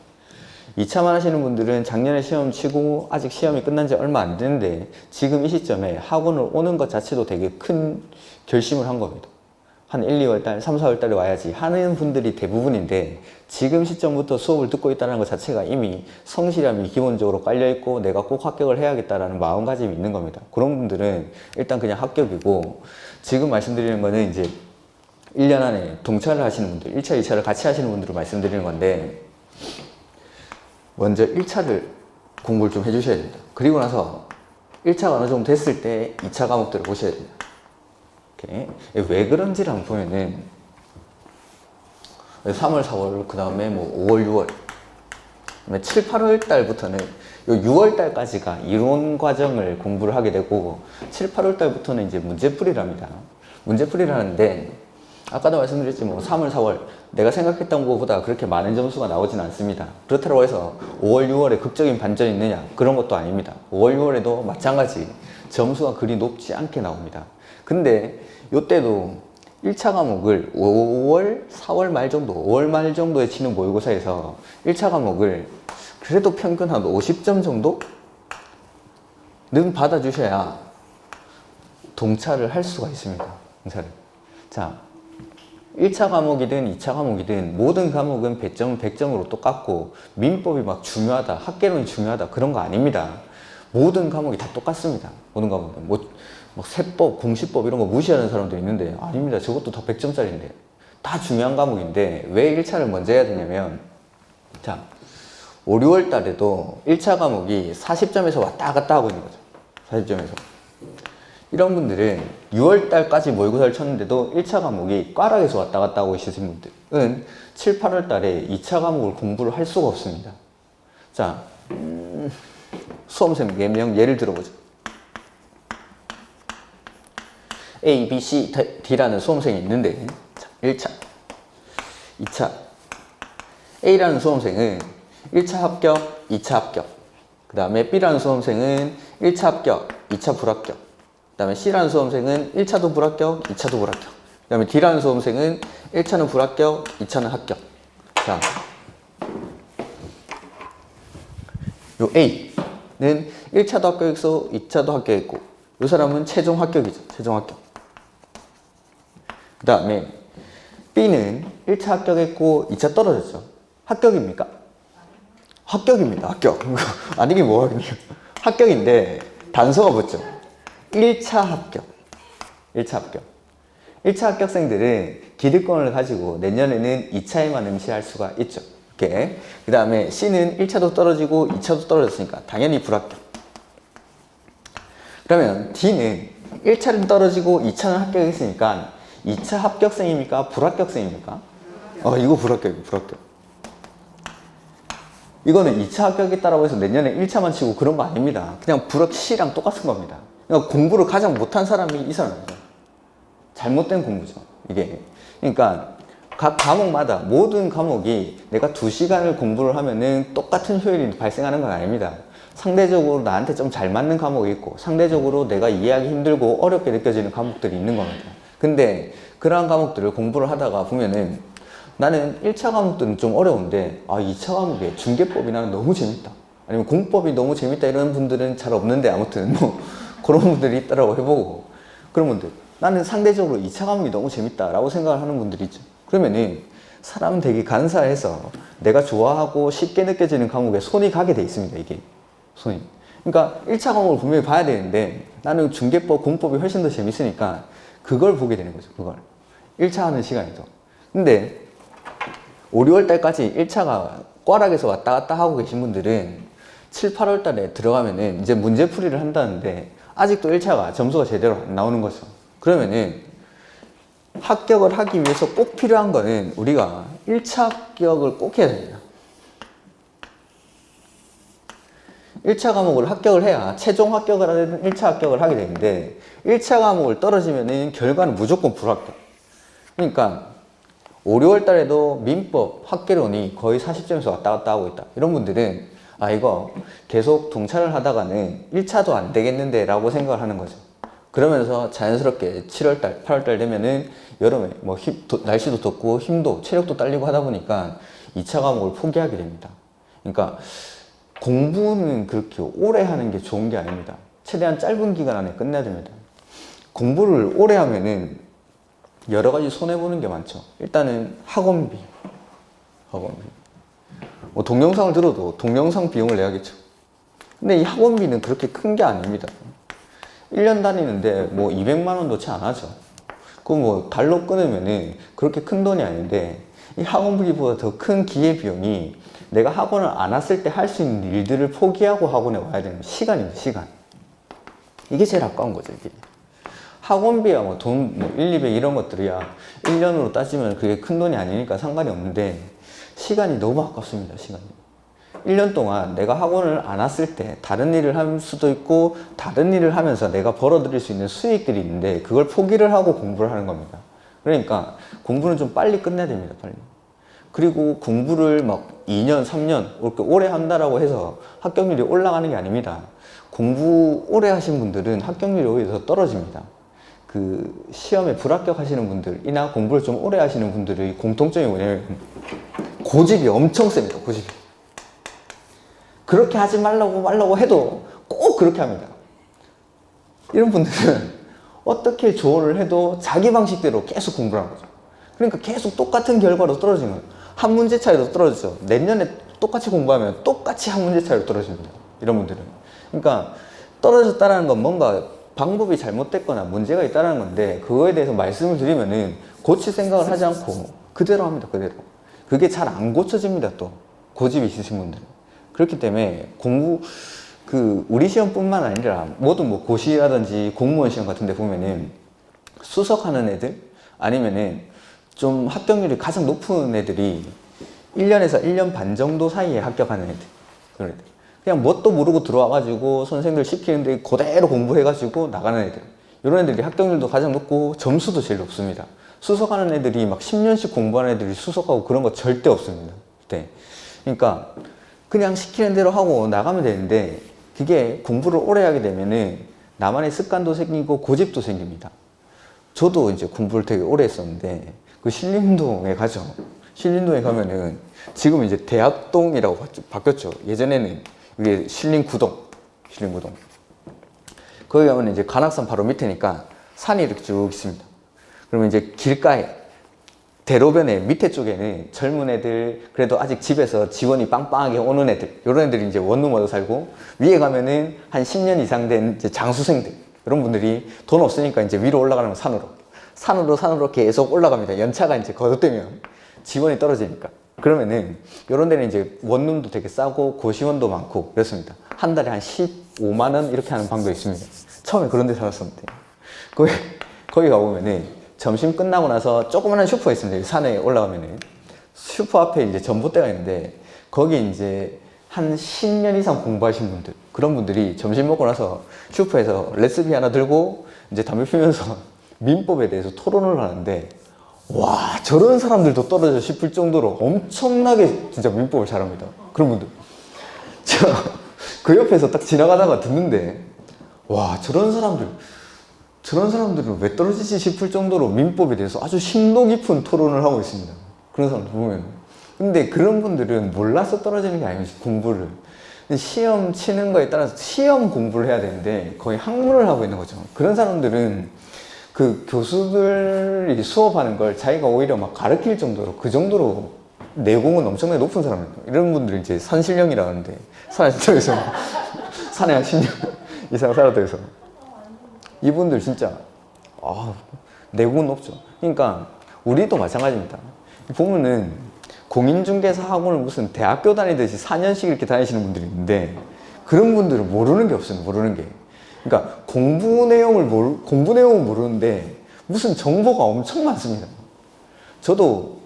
2차만 하시는 분들은 작년에 시험 치고 아직 시험이 끝난 지 얼마 안 됐는데 지금 이 시점에 학원을 오는 것 자체도 되게 큰 결심을 한 겁니다. 한 1, 2월 달, 3, 4월 달에 와야지 하는 분들이 대부분인데, 지금 시점부터 수업을 듣고 있다는 것 자체가 이미 성실함이 기본적으로 깔려있고 내가 꼭 합격을 해야겠다라는 마음가짐이 있는 겁니다. 그런 분들은 일단 그냥 합격이고, 지금 말씀드리는 거는 이제 1년 안에 동차를 하시는 분들, 1차, 2차를 같이 하시는 분들을 말씀드리는 건데, 먼저 1차를 공부를 좀 해주셔야 됩니다. 그리고 나서 1차가 어느 정도 됐을 때 2차 과목들을 보셔야 됩니다. 이렇게. 왜 그런지를 한번 보면은 3월, 4월, 그 다음에 뭐 5월, 6월, 7, 8월 달부터는 요 6월 달까지가 이론 과정을 공부를 하게 되고, 7, 8월 달부터는 이제 문제풀이랍니다. 문제풀이를 하는데, 아까도 말씀드렸지 뭐 3월, 4월 내가 생각했던 것보다 그렇게 많은 점수가 나오진 않습니다. 그렇다고 해서 5월, 6월에 극적인 반전이 있느냐, 그런 것도 아닙니다. 5월, 6월에도 마찬가지 점수가 그리 높지 않게 나옵니다. 근데 이때도 1차 과목을 5월, 4월 말 정도, 5월 말 정도에 치는 모의고사에서 1차 과목을 그래도 평균 한 50점 정도는 받아주셔야 동차를 할 수가 있습니다. 동차를. 자, 1차 과목이든 2차 과목이든 모든 과목은 100점, 100점으로 똑같고 민법이 막 중요하다, 학개론이 중요하다 그런 거 아닙니다. 모든 과목이 다 똑같습니다. 모든 과목은 뭐 세법, 공시법 이런 거 무시하는 사람도 있는데 아닙니다. 저것도 다 100점짜리인데 다 중요한 과목인데 왜 1차를 먼저 해야 되냐면 자 5, 6월 달에도 1차 과목이 40점에서 왔다 갔다 하고 있는 거죠. 40점에서 이런 분들은 6월 달까지 모의고사를 쳤는데도 1차 과목이 꽈락에서 왔다 갔다 하고 계신 분들은 7, 8월 달에 2차 과목을 공부를 할 수가 없습니다. 자 수험생 4명 예를 들어보죠. A, B, C, D라는 수험생이 있는데 자, 1차, 2차 A라는 수험생은 1차 합격, 2차 합격 그 다음에 B라는 수험생은 1차 합격, 2차 불합격 그 다음에 C라는 수험생은 1차도 불합격, 2차도 불합격 그 다음에 D라는 수험생은 1차는 불합격, 2차는 합격. 자, 요 A는 1차도 합격했고 2차도 합격했고 이 사람은 최종 합격이죠. 최종 합격. 그 다음에 B는 1차 합격했고 2차 떨어졌죠. 합격입니까? 합격입니다. 합격. 아니긴 뭐하긴요. 합격인데 단서가 붙죠. 1차 합격. 1차 합격. 1차 합격생들은 기득권을 가지고 내년에는 2차에만 응시할 수가 있죠. 이렇게. 그 다음에 C는 1차도 떨어지고 2차도 떨어졌으니까 당연히 불합격. 그러면 D는 1차는 떨어지고 2차는 합격했으니까 2차 합격생입니까? 불합격생입니까? 이거 불합격이에요. 불합격. 이거는 2차 합격했다라고 해서 내년에 1차만 치고 그런 거 아닙니다. 그냥 C랑 똑같은 겁니다. 그러니까 공부를 가장 못한 사람이 이 사람이죠. 잘못된 공부죠. 이게. 그러니까 각 과목마다 모든 과목이 내가 2시간을 공부를 하면은 똑같은 효율이 발생하는 건 아닙니다. 상대적으로 나한테 좀 잘 맞는 과목이 있고 상대적으로 내가 이해하기 힘들고 어렵게 느껴지는 과목들이 있는 겁니다. 근데 그러한 과목들을 공부를 하다가 보면은 나는 1차 과목들은 좀 어려운데 2차 과목에 중개법이 나는 너무 재밌다. 아니면 공법이 너무 재밌다 이런 분들은 잘 없는데 아무튼 뭐 그런 분들이 있더라고 해보고 그런 분들 나는 상대적으로 2차 과목이 너무 재밌다 라고 생각을 하는 분들이 있죠. 그러면은 사람은 되게 간사해서 내가 좋아하고 쉽게 느껴지는 과목에 손이 가게 돼 있습니다. 이게 손이. 그러니까 1차 과목을 분명히 봐야 되는데 나는 중개법, 공법이 훨씬 더 재밌으니까 그걸 보게 되는 거죠. 그걸 1차 하는 시간에도. 근데 5, 6월 달까지 1차가 꽈락에서 왔다 갔다 하고 계신 분들은 7, 8월 달에 들어가면은 이제 문제풀이를 한다는데 아직도 1차가 점수가 제대로 안 나오는 거죠. 그러면은 합격을 하기 위해서 꼭 필요한 거는 우리가 1차 합격을 꼭 해야 됩니다. 1차 과목을 합격을 해야 최종 합격을 하는 1차 합격을 하게 되는데 1차 과목을 떨어지면은 결과는 무조건 불합격. 그러니까 5, 6월 달에도 민법, 학개론이 거의 40점에서 왔다 갔다 하고 있다. 이런 분들은 이거 계속 동차를 하다가는 1차도 안 되겠는데 라고 생각을 하는 거죠. 그러면서 자연스럽게 7월 달, 8월 달 되면은 여름에 뭐 날씨도 덥고 힘도, 체력도 딸리고 하다 보니까 2차 과목을 포기하게 됩니다. 그러니까 공부는 그렇게 오래 하는 게 좋은 게 아닙니다. 최대한 짧은 기간 안에 끝내야 됩니다. 공부를 오래 하면은 여러 가지 손해보는 게 많죠. 일단은 학원비. 뭐 동영상을 들어도 동영상 비용을 내야겠죠. 근데 이 학원비는 그렇게 큰 게 아닙니다. 1년 다니는데 뭐 200만 원도 채 안 하죠. 그거 뭐 달러 끊으면은 그렇게 큰 돈이 아닌데 이 학원비보다 더 큰 기회비용이 내가 학원을 안 왔을 때 할 수 있는 일들을 포기하고 학원에 와야 되는 시간입니다. 시간. 이게 제일 아까운 거죠. 이게. 학원비야 뭐 돈 1, 200 이런 것들이야 1년으로 따지면 그게 큰 돈이 아니니까 상관이 없는데 시간이 너무 아깝습니다. 시간이. 1년 동안 내가 학원을 안 왔을 때 다른 일을 할 수도 있고 다른 일을 하면서 내가 벌어들일 수 있는 수익들이 있는데 그걸 포기를 하고 공부를 하는 겁니다. 그러니까 공부는 좀 빨리 끝내야 됩니다. 빨리. 그리고 공부를 막 2년, 3년 이렇게 오래 한다라고 해서 합격률이 올라가는 게 아닙니다. 공부 오래 하신 분들은 합격률이 오히려 더 떨어집니다. 그 시험에 불합격하시는 분들이나 공부를 좀 오래 하시는 분들의 공통점이 뭐냐면 고집이 엄청 셉니다. 고집이. 그렇게 하지 말라고 해도 꼭 그렇게 합니다. 이런 분들은 어떻게 조언을 해도 자기 방식대로 계속 공부를 하는 거죠. 그러니까 계속 똑같은 결과로 떨어지는 거예요. 한 문제 차이도 떨어지죠. 내년에 똑같이 공부하면 똑같이 한 문제 차이로 떨어집니다. 이런 분들은. 그러니까 떨어졌다는 건 뭔가 방법이 잘못됐거나 문제가 있다는 건데, 그거에 대해서 말씀을 드리면은 고칠 생각을 하지 않고 그대로 합니다. 그대로. 그게 잘 안 고쳐집니다. 또 고집이 있으신 분들은. 그렇기 때문에 우리 시험뿐만 아니라 모든 뭐 고시라든지 공무원 시험 같은 데 보면은 수석하는 애들, 아니면은 좀 합격률이 가장 높은 애들이 1년에서 1년 반 정도 사이에 합격하는 애들, 그런 애들. 그냥 뭣도 모르고 들어와가지고 선생님들 시키는데 그대로 공부해가지고 나가는 애들, 이런 애들이 합격률도 가장 높고 점수도 제일 높습니다. 수석하는 애들이 막 10년씩 공부하는 애들이 수석하고 그런 거 절대 없습니다. 네. 그러니까 그냥 시키는 대로 하고 나가면 되는데, 그게 공부를 오래 하게 되면은 나만의 습관도 생기고 고집도 생깁니다. 저도 이제 공부를 되게 오래 했었는데, 그 신림동에 가죠. 신림동에 가면은 지금 이제 대학동이라고 바뀌었죠. 예전에는 이게 신림구동. 거기 가면 이제 관악산 바로 밑에니까 산이 이렇게 쭉 있습니다. 그러면 이제 길가에 대로변에 밑에 쪽에는 젊은 애들, 그래도 아직 집에서 지원이 빵빵하게 오는 애들, 이런 애들이 이제 원룸으로 살고, 위에 가면은 한 10년 이상 된 이제 장수생들, 이런 분들이 돈 없으니까 이제 위로 올라가는 산으로 계속 올라갑니다. 연차가 이제 거듭되면 지원이 떨어지니까. 그러면은 이런 데는 이제 원룸도 되게 싸고 고시원도 많고 그렇습니다. 한 달에 한 15만 원 이렇게 하는 방도 있습니다. 처음에 그런 데 살았었는데, 거기 가보면은 점심 끝나고 나서 조그만한 슈퍼가 있습니다. 산에 올라가면은 슈퍼 앞에 이제 전봇대가 있는데, 거기 이제 한 10년 이상 공부하신 분들, 그런 분들이 점심 먹고 나서 슈퍼에서 레시피 하나 들고 이제 담배 피면서 민법에 대해서 토론을 하는데, 와, 저런 사람들도 떨어져 싶을 정도로 엄청나게 진짜 민법을 잘합니다. 그런 분들. 그 옆에서 딱 지나가다가 듣는데, 와, 저런 사람들은 왜 떨어지지 싶을 정도로 민법에 대해서 아주 심도 깊은 토론을 하고 있습니다. 그런 사람들 보면. 근데 그런 분들은 몰라서 떨어지는 게 아니죠, 공부를. 시험 치는 거에 따라서 시험 공부를 해야 되는데 거의 학문을 하고 있는 거죠. 그런 사람들은 그 교수들이 수업하는 걸 자기가 오히려 막 가르칠 정도로, 그 정도로 내공은 엄청나게 높은 사람이에요. 이런 분들이 이제 산신령이라 하는데, 산에서 산에 한 10년 이상 살았다 해서 이분들 진짜 내공은 높죠. 그러니까 우리도 마찬가지입니다. 보면은 공인중개사 학원을 무슨 대학교 다니듯이 4년씩 이렇게 다니시는 분들이 있는데, 그런 분들은 모르는 게 없어요. 모르는 게. 그러니까 공부 내용은 모르는데 무슨 정보가 엄청 많습니다. 저도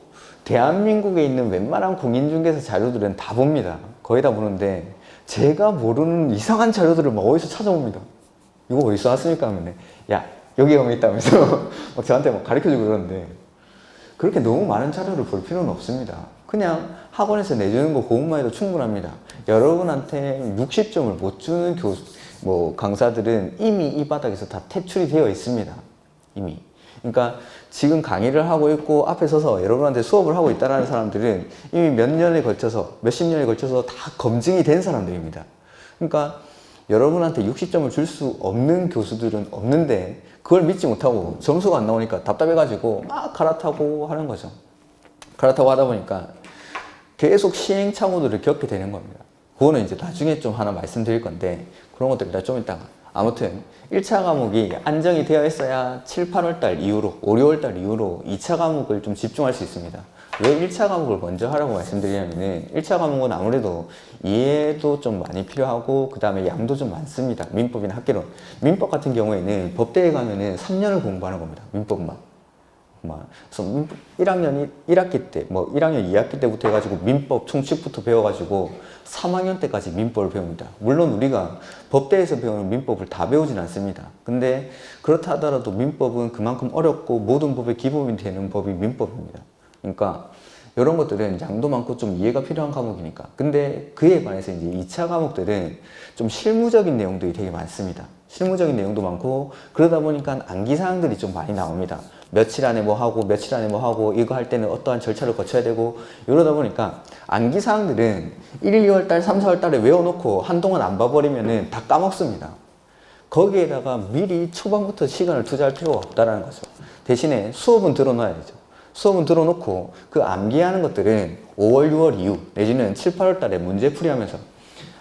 대한민국에 있는 웬만한 공인중개사 자료들은 다 봅니다. 거의 다 보는데, 제가 모르는 이상한 자료들을 막 어디서 찾아봅니다. 이거 어디서 왔습니까? 하면, 야, 여기 가면 있다면서 막 저한테 막 가르쳐주고 그러는데, 그렇게 너무 많은 자료를 볼 필요는 없습니다. 그냥 학원에서 내주는 거 그것만 해도 충분합니다. 여러분한테 60점을 못 주는 강사들은 이미 이 바닥에서 다 퇴출이 되어 있습니다. 이미. 그러니까 지금 강의를 하고 있고 앞에 서서 여러분한테 수업을 하고 있다는 사람들은 이미 몇십 년에 걸쳐서 다 검증이 된 사람들입니다. 그러니까 여러분한테 60점을 줄 수 없는 교수들은 없는데, 그걸 믿지 못하고 점수가 안 나오니까 답답해가지고 막 갈아타고 하는 거죠. 갈아타고 하다 보니까 계속 시행착오들을 겪게 되는 겁니다. 그거는 이제 나중에 좀 하나 말씀드릴 건데, 그런 것들 다 좀 이따가. 아무튼 1차 과목이 안정이 되어 있어야 7, 8월달 이후로, 5, 6월달 이후로 2차 과목을 좀 집중할 수 있습니다. 왜 1차 과목을 먼저 하라고 말씀드리냐면은, 1차 과목은 아무래도 이해도 좀 많이 필요하고 그 다음에 양도 좀 많습니다. 민법이나 학개론. 민법 같은 경우에는 법대에 가면은 3년을 공부하는 겁니다. 민법만. 그래서 1학년 1학기 때, 1학년 2학기 때부터 해가지고 민법 총칙부터 배워가지고 3학년 때까지 민법을 배웁니다. 물론 우리가 법대에서 배우는 민법을 다 배우진 않습니다. 근데 그렇다 하더라도 민법은 그만큼 어렵고 모든 법의 기본이 되는 법이 민법입니다. 그러니까 이런 것들은 양도 많고 좀 이해가 필요한 과목이니까. 근데 그에 반해서 이제 2차 과목들은 좀 실무적인 내용들이 되게 많습니다. 실무적인 내용도 많고, 그러다 보니까 암기사항들이 좀 많이 나옵니다. 며칠 안에 뭐 하고, 며칠 안에 뭐 하고, 이거 할 때는 어떠한 절차를 거쳐야 되고, 이러다 보니까 암기사항들은 1, 2월달, 3, 4월달에 외워놓고 한동안 안 봐버리면은 다 까먹습니다. 거기에다가 미리 초반부터 시간을 투자할 필요가 없다는 거죠. 대신에 수업은 들어놔야 되죠. 수업은 들어놓고 그 암기하는 것들은 5월, 6월 이후 내지는 7, 8월 달에 문제풀이 하면서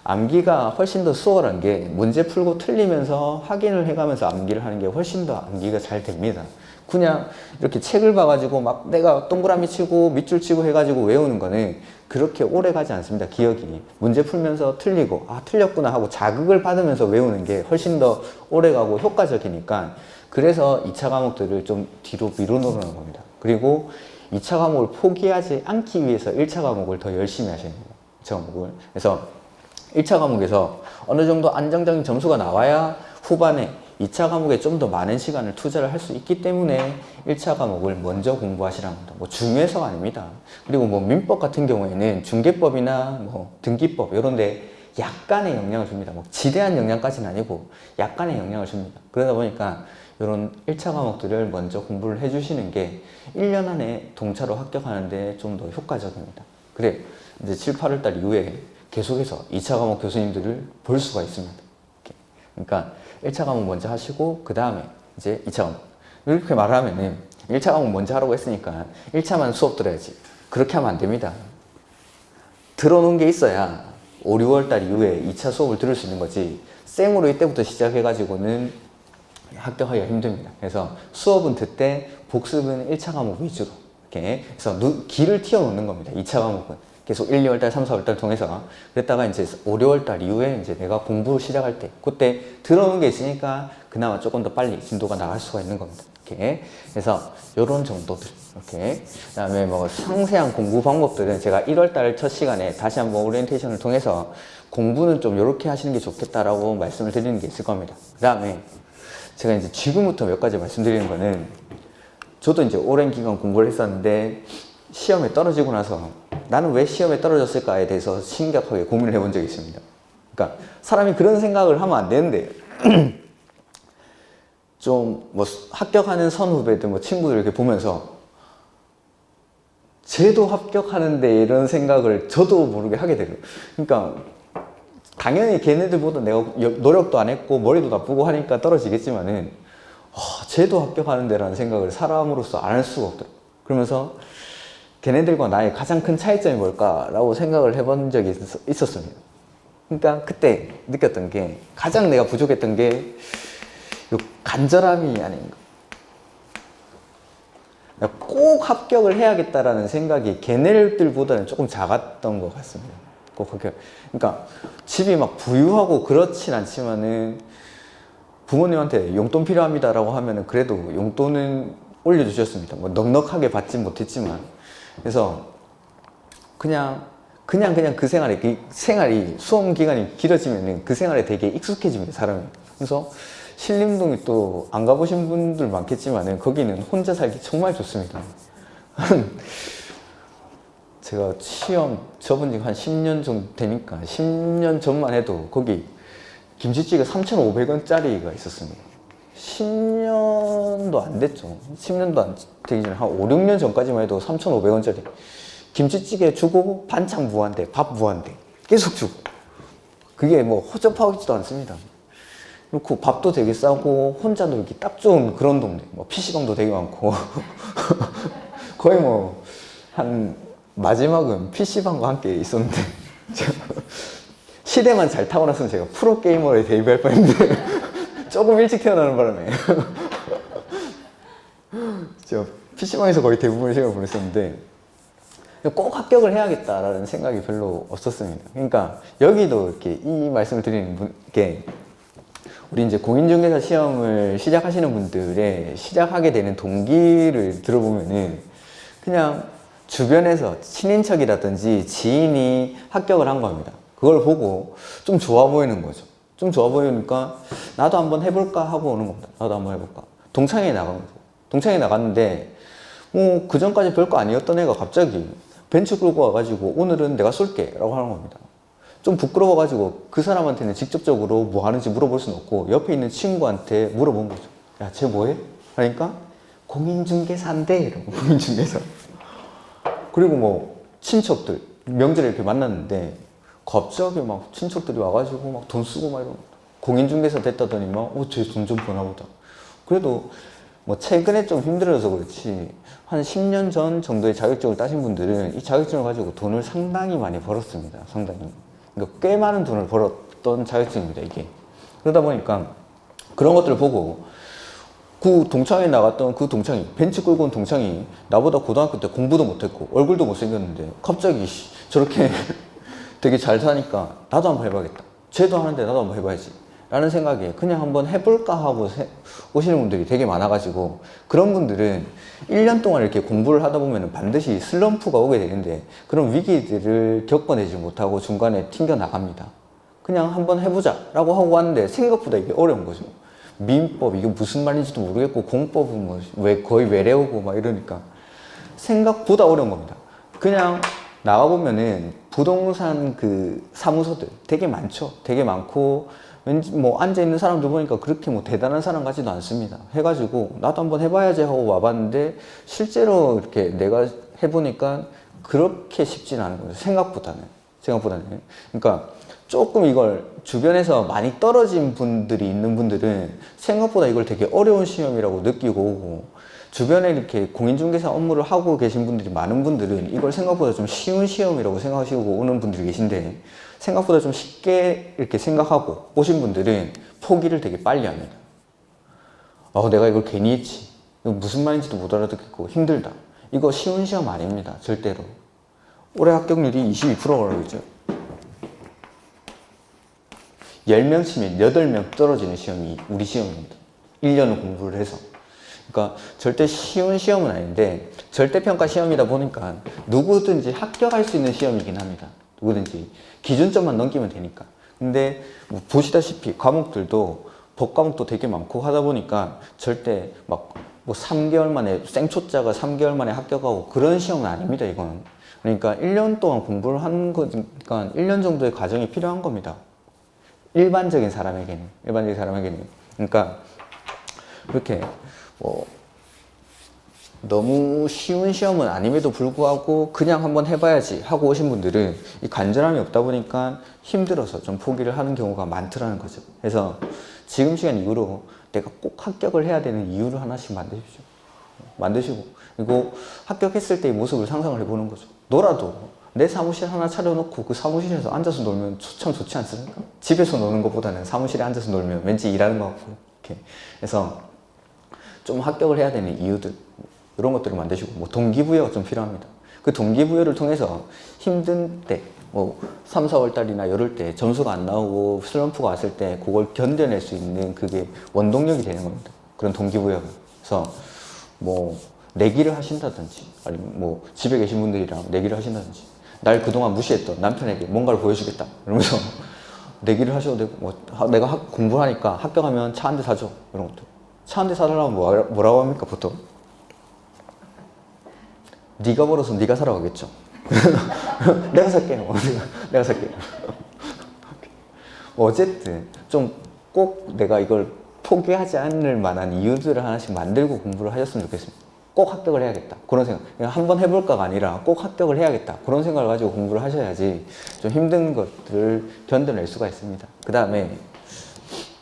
암기가 훨씬 더 수월한 게 문제 풀고 틀리면서 확인을 해가면서 암기를 하는 게 훨씬 더 암기가 잘 됩니다. 그냥 이렇게 책을 봐가지고 막 내가 동그라미 치고 밑줄 치고 해가지고 외우는 거는 그렇게 오래 가지 않습니다. 기억이. 문제 풀면서 틀리고 아 틀렸구나 하고 자극을 받으면서 외우는 게 훨씬 더 오래 가고 효과적이니까 그래서 2차 과목들을 좀 뒤로 미루는 겁니다. 그리고 2차 과목을 포기하지 않기 위해서 1차 과목을 더 열심히 하시는 거예요. 2차 과목을. 그래서 1차 과목에서 어느 정도 안정적인 점수가 나와야 후반에 2차 과목에 좀 더 많은 시간을 투자를 할 수 있기 때문에 1차 과목을 먼저 공부하시라는 겁니다. 뭐 중요해서가 아닙니다. 그리고 뭐 민법 같은 경우에는 중개법이나 뭐 등기법 이런 데 약간의 영향을 줍니다. 뭐 지대한 영향까지는 아니고 약간의 영향을 줍니다. 그러다 보니까 이런 1차 과목들을 먼저 공부를 해주시는 게 1년 안에 동차로 합격하는데 좀 더 효과적입니다. 그래 이제 7, 8월 달 이후에 계속해서 2차 과목 교수님들을 볼 수가 있습니다. 그러니까 1차 과목 먼저 하시고 그 다음에 이제 2차 과목 이렇게 말하면은 1차 과목 먼저 하라고 했으니까 1차만 수업 들어야지 그렇게 하면 안 됩니다. 들어놓은 게 있어야 5, 6월 달 이후에 2차 수업을 들을 수 있는 거지 생으로 이때부터 시작해가지고는 합격하기가 힘듭니다. 그래서 수업은 듣되 복습은 1차 과목 위주로 이렇게 해서 길을 튀어놓는 겁니다. 2차 과목은 계속 1, 2월 달, 3, 4월 달 통해서 그랬다가 이제 5, 6월 달 이후에 이제 내가 공부 시작할 때 그때 들어오는 게 있으니까 그나마 조금 더 빨리 진도가 나갈 수가 있는 겁니다. 이렇게 그래서 요런 정도들 이렇게 그다음에 뭐 상세한 공부 방법들은 제가 1월 달 첫 시간에 다시 한번 오리엔테이션을 통해서 공부는 좀 이렇게 하시는 게 좋겠다라고 말씀을 드리는 게 있을 겁니다. 그다음에 제가 이제 지금부터 몇 가지 말씀드리는 거는 저도 이제 오랜 기간 공부를 했었는데 시험에 떨어지고 나서 나는 왜 시험에 떨어졌을까에 대해서 심각하게 고민을 해본 적이 있습니다. 그러니까 사람이 그런 생각을 하면 안 되는데 좀 뭐 합격하는 선후배들 뭐 친구들 이렇게 보면서 쟤도 합격하는데 이런 생각을 저도 모르게 하게 돼요. 그러니까 당연히 걔네들보다 내가 노력도 안 했고 머리도 나쁘고 하니까 떨어지겠지만은 쟤도 합격하는데 라는 생각을 사람으로서 안 할 수가 없더라고요. 그러면서 걔네들과 나의 가장 큰 차이점이 뭘까라고 생각을 해본 적이 있었습니다. 그러니까 그때 느꼈던 게 가장 내가 부족했던 게 요 간절함이 아닌가. 꼭 합격을 해야겠다라는 생각이 걔네들보다는 조금 작았던 것 같습니다. 꼭 합격. 그러니까 집이 막 부유하고 그렇진 않지만은 부모님한테 용돈 필요합니다라고 하면은 그래도 용돈은 올려주셨습니다. 뭐 넉넉하게 받진 못했지만. 그래서 그냥 그 생활이 수험 기간이 길어지면 그 생활에 되게 익숙해집니다, 사람이. 그래서 신림동이 또 안 가보신 분들 많겠지만 거기는 혼자 살기 정말 좋습니다. 제가 시험 접은 지가 한 10년 정도 되니까 10년 전만 해도 거기 김치찌개 3,500원짜리가 있었습니다. 10년도 안 됐죠. 10년도 안 되기 전에 한 5, 6년 전까지만 해도 3,500원짜리 김치찌개 주고 반찬 무한대, 밥 무한대 계속 주고 그게 뭐 허접하지도 않습니다. 그렇고 밥도 되게 싸고 혼자 놀기 딱 좋은 그런 동네. 뭐 PC방도 되게 많고 거의 뭐 한 마지막은 PC방과 함께 있었는데 시대만 잘 타고났으면 제가 프로게이머에 데뷔할 뻔했는데 조금 일찍 태어나는 바람에 제가 PC방에서 거의 대부분의 시간을 보냈었는데 꼭 합격을 해야겠다라는 생각이 별로 없었습니다. 그러니까 여기도 이렇게 이 말씀을 드리는 분께 우리 이제 공인중개사 시험을 시작하시는 분들의 시작하게 되는 동기를 들어보면은 그냥 주변에서 친인척이라든지 지인이 합격을 한 겁니다. 그걸 보고 좀 좋아 보이는 거죠. 좀 좋아 보이니까 나도 한번 해볼까 하고 오는 겁니다. 나도 한번 해볼까. 동창회에 나간 거죠. 동창회에 나갔는데 뭐 그전까지 별거 아니었던 애가 갑자기 벤츠 끌고 와가지고 오늘은 내가 쏠게 라고 하는 겁니다. 좀 부끄러워가지고 그 사람한테는 직접적으로 뭐 하는지 물어볼 수는 없고 옆에 있는 친구한테 물어본 거죠. 야, 쟤 뭐해? 그러니까 공인중개사인데 이러고 공인중개사. 그리고 뭐 친척들 명절에 이렇게 만났는데 갑자기 막 친척들이 와가지고 막 돈 쓰고 막 이러고 공인중개사 됐다더니 막 쟤 돈 좀 버나 보다. 그래도 뭐 최근에 좀 힘들어서 그렇지 한 10년 전 정도의 자격증을 따신 분들은 이 자격증을 가지고 돈을 상당히 많이 벌었습니다. 상당히. 그러니까 꽤 많은 돈을 벌었던 자격증입니다, 이게. 그러다 보니까 그런 것들을 보고 그 동창회 나갔던 그 동창이, 벤치 끌고 온 동창이 나보다 고등학교 때 공부도 못했고 얼굴도 못생겼는데 갑자기 저렇게 되게 잘 사니까 나도 한번 해봐야겠다. 쟤도 하는데 나도 한번 해봐야지. 라는 생각에 그냥 한번 해볼까 하고 오시는 분들이 되게 많아가지고, 그런 분들은 1년 동안 이렇게 공부를 하다 보면 반드시 슬럼프가 오게 되는데 그런 위기들을 겪어내지 못하고 중간에 튕겨 나갑니다. 그냥 한번 해보자 라고 하고 왔는데 생각보다 이게 어려운 거죠. 민법 이게 무슨 말인지도 모르겠고 공법은 뭐 거의 외래어고 막 이러니까 생각보다 어려운 겁니다. 그냥 나가보면은 부동산 그 사무소들 되게 많죠. 되게 많고 왠지 뭐 앉아있는 사람들 보니까 그렇게 뭐 대단한 사람 같지도 않습니다. 해가지고 나도 한번 해봐야지 하고 와봤는데 실제로 이렇게 내가 해보니까 그렇게 쉽지는 않은 거죠. 생각보다는. 그러니까 조금 이걸 주변에서 많이 떨어진 분들이 있는 분들은 생각보다 이걸 되게 어려운 시험이라고 느끼고 오고, 주변에 이렇게 공인중개사 업무를 하고 계신 분들이 많은 분들은 이걸 생각보다 좀 쉬운 시험이라고 생각하시고 오는 분들이 계신데, 생각보다 좀 쉽게 이렇게 생각하고 오신 분들은 포기를 되게 빨리 합니다. 내가 이걸 괜히 했지. 이거 무슨 말인지도 못 알아듣겠고 힘들다. 이거 쉬운 시험 아닙니다. 절대로. 올해 합격률이 22%라고 있죠. 10명 치면 8명 떨어지는 시험이 우리 시험입니다. 1년을 공부를 해서. 그러니까 절대 쉬운 시험은 아닌데 절대평가 시험이다 보니까 누구든지 합격할 수 있는 시험이긴 합니다. 누구든지 기준점만 넘기면 되니까. 근데 뭐 보시다시피 과목들도 법 과목도 되게 많고 하다 보니까 절대 막 뭐 3개월 만에 생초짜가 3개월 만에 합격하고 그런 시험은 아닙니다. 이거는. 그러니까 1년 동안 공부를 하는 거니까 1년 정도의 과정이 필요한 겁니다. 일반적인 사람에게는. 그러니까 그렇게 뭐 너무 쉬운 시험은 아님에도 불구하고 그냥 한번 해봐야지 하고 오신 분들은 이 간절함이 없다 보니까 힘들어서 좀 포기를 하는 경우가 많더라는 거죠. 그래서 지금 시간 이후로 내가 꼭 합격을 해야 되는 이유를 하나씩 만드시고, 그리고 합격했을 때의 모습을 상상을 해보는 거죠. 놀아도 내 사무실 하나 차려놓고 그 사무실에서 앉아서 놀면 참 좋지 않습니까? 집에서 노는 것보다는 사무실에 앉아서 놀면 왠지 일하는 것 같고, 이렇게. 그래서 좀 합격을 해야 되는 이유들, 이런 것들을 만드시고, 뭐 동기부여가 좀 필요합니다. 그 동기부여를 통해서 힘든 때, 뭐 3, 4월 달이나 이럴 때 점수가 안 나오고 슬럼프가 왔을 때 그걸 견뎌낼 수 있는 그게 원동력이 되는 겁니다. 그런 동기부여가. 그래서 뭐 내기를 하신다든지, 아니면 뭐 집에 계신 분들이랑 내기를 하신다든지, 날 그동안 무시했던 남편에게 뭔가를 보여주겠다 이러면서 내기를 하셔도 되고, 뭐 내가 공부를 하니까 합격하면 차 한 대 사줘, 이런 것도. 차 한 대 사달라면 뭐라고 합니까 보통? 네가 벌어서 네가 사러 가겠죠. 내가 살게요. 내가 살게요. 어쨌든 좀 꼭 내가 이걸 포기하지 않을 만한 이유들을 하나씩 만들고 공부를 하셨으면 좋겠습니다. 꼭 합격을 해야겠다, 그런 생각. 그냥 한번 해볼까가 아니라 꼭 합격을 해야겠다, 그런 생각을 가지고 공부를 하셔야지 좀 힘든 것들을 견뎌낼 수가 있습니다. 그 다음에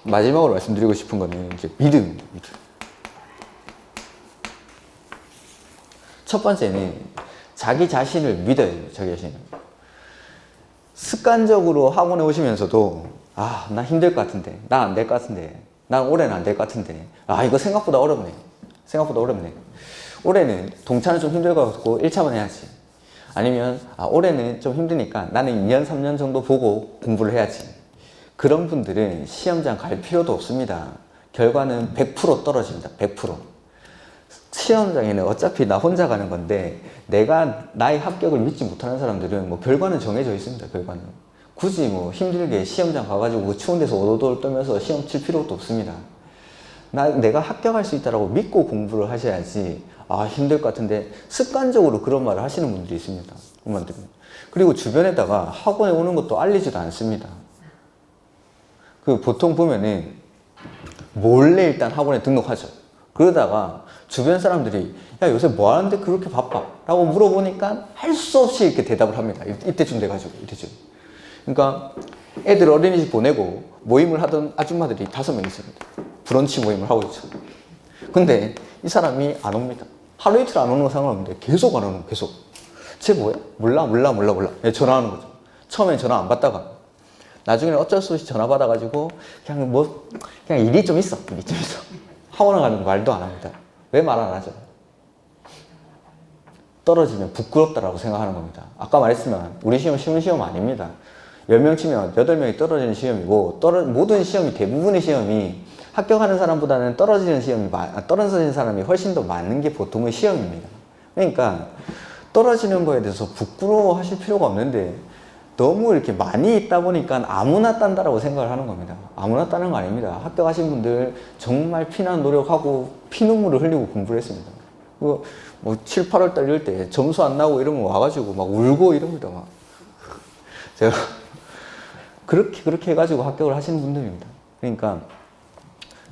마지막으로 말씀드리고 싶은 거는 이제 믿음입니다. 첫 번째는 자기 자신을 믿어야 돼요. 자기 자신을. 습관적으로 학원에 오시면서도 나 힘들 것 같은데, 나 안 될 것 같은데, 난 올해는 안 될 것 같은데, 이거 생각보다 어렵네. 올해는 동차는 좀 힘들 것 같고 1차만 해야지. 아니면 올해는 좀 힘드니까 나는 2년 3년 정도 보고 공부를 해야지. 그런 분들은 시험장 갈 필요도 없습니다. 결과는 100% 떨어집니다. 100%. 시험장에는 어차피 나 혼자 가는 건데 내가 나의 합격을 믿지 못하는 사람들은 뭐 결과는 정해져 있습니다. 결과는 굳이 뭐 힘들게 시험장 가가지고 추운 데서 오돌오돌 떨면서 시험 칠 필요도 없습니다. 내가 합격할 수 있다고 믿고 공부를 하셔야지. 힘들 것 같은데 습관적으로 그런 말을 하시는 분들이 있습니다. 그리고 주변에다가 학원에 오는 것도 알리지도 않습니다. 그 보통 보면은 몰래 일단 학원에 등록하죠. 그러다가 주변 사람들이 야 요새 뭐 하는데 그렇게 바빠? 라고 물어보니까 할 수 없이 이렇게 대답을 합니다. 이때쯤 돼가지고. 그러니까 애들 어린이집 보내고 모임을 하던 아줌마들이 5명 있습니다. 브런치 모임을 하고 있죠. 근데 이 사람이 안 옵니다. 하루 이틀 안 오는 건 상관없는데 계속 안 오는 거예요. 계속. 쟤 뭐야? 몰라. 예, 전화하는 거죠. 처음엔 전화 안 받다가 나중에는 어쩔 수 없이 전화 받아가지고 그냥 일이 좀 있어. 학원 가는 거 말도 안 합니다. 왜 말 안 하죠? 떨어지면 부끄럽다라고 생각하는 겁니다. 아까 말했지만 우리 시험 쉬운 시험 아닙니다. 10명 치면 8명이 떨어지는 시험이고 모든 시험이 대부분의 시험이 합격하는 사람보다는 떨어지는 사람이 훨씬 더 많은 게 보통의 시험입니다. 그러니까 떨어지는 거에 대해서 부끄러워하실 필요가 없는데 너무 이렇게 많이 있다 보니까 아무나 딴다라고 생각을 하는 겁니다. 아무나 따는 거 아닙니다. 합격하신 분들 정말 피난 노력하고 피눈물을 흘리고 공부를 했습니다. 뭐 7, 8월 달 이럴 때 점수 안 나오고 이러면 와가지고 막 울고 이럽니다. 막 제가 그렇게 해가지고 합격을 하시는 분들입니다. 그러니까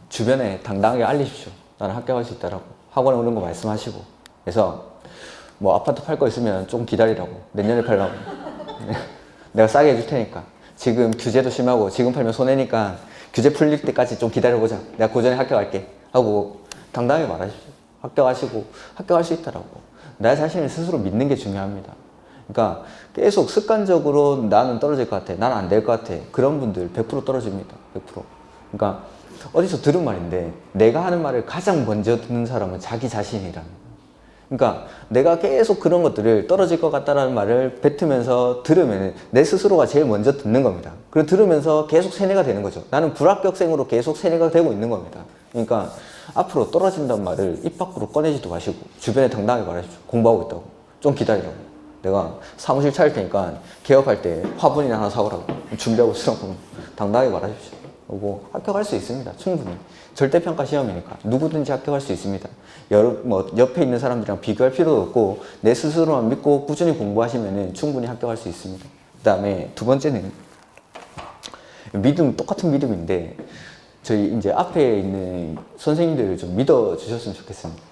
주변에 당당하게 알리십시오. 나는 합격할 수 있다라고. 학원에 오는 거 말씀하시고. 그래서 뭐 아파트 팔 거 있으면 좀 기다리라고. 내년에 팔라고. 내가 싸게 해줄 테니까. 지금 규제도 심하고 지금 팔면 손해니까 규제 풀릴 때까지 좀 기다려보자. 내가 그 전에 합격할게. 하고 당당하게 말하십시오. 합격하시고 합격할 수 있다라고. 나 자신을 스스로 믿는 게 중요합니다. 그러니까 계속 습관적으로 나는 떨어질 것 같아. 나는 안 될 것 같아. 그런 분들 100% 떨어집니다. 100%. 그러니까 어디서 들은 말인데 내가 하는 말을 가장 먼저 듣는 사람은 자기 자신이라는 거예요. 그러니까 내가 계속 그런 것들을 떨어질 것 같다라는 말을 뱉으면서 들으면 내 스스로가 제일 먼저 듣는 겁니다. 그리고 들으면서 계속 세뇌가 되는 거죠. 나는 불합격생으로 계속 세뇌가 되고 있는 겁니다. 그러니까 앞으로 떨어진다는 말을 입 밖으로 꺼내지도 마시고 주변에 당당하게 말하십시오. 공부하고 있다고. 좀 기다리라고. 내가 사무실 차릴 테니까 개업할 때 화분이나 하나 사오라고. 준비하고 있으라고 당당하게 말하십시오. 그리고 합격할 수 있습니다. 충분히. 절대평가 시험이니까 누구든지 합격할 수 있습니다. 옆에 있는 사람들이랑 비교할 필요도 없고 내 스스로만 믿고 꾸준히 공부하시면 충분히 합격할 수 있습니다. 그 다음에 두 번째는 똑같은 믿음인데 저희 이제 앞에 있는 선생님들을 좀 믿어주셨으면 좋겠습니다.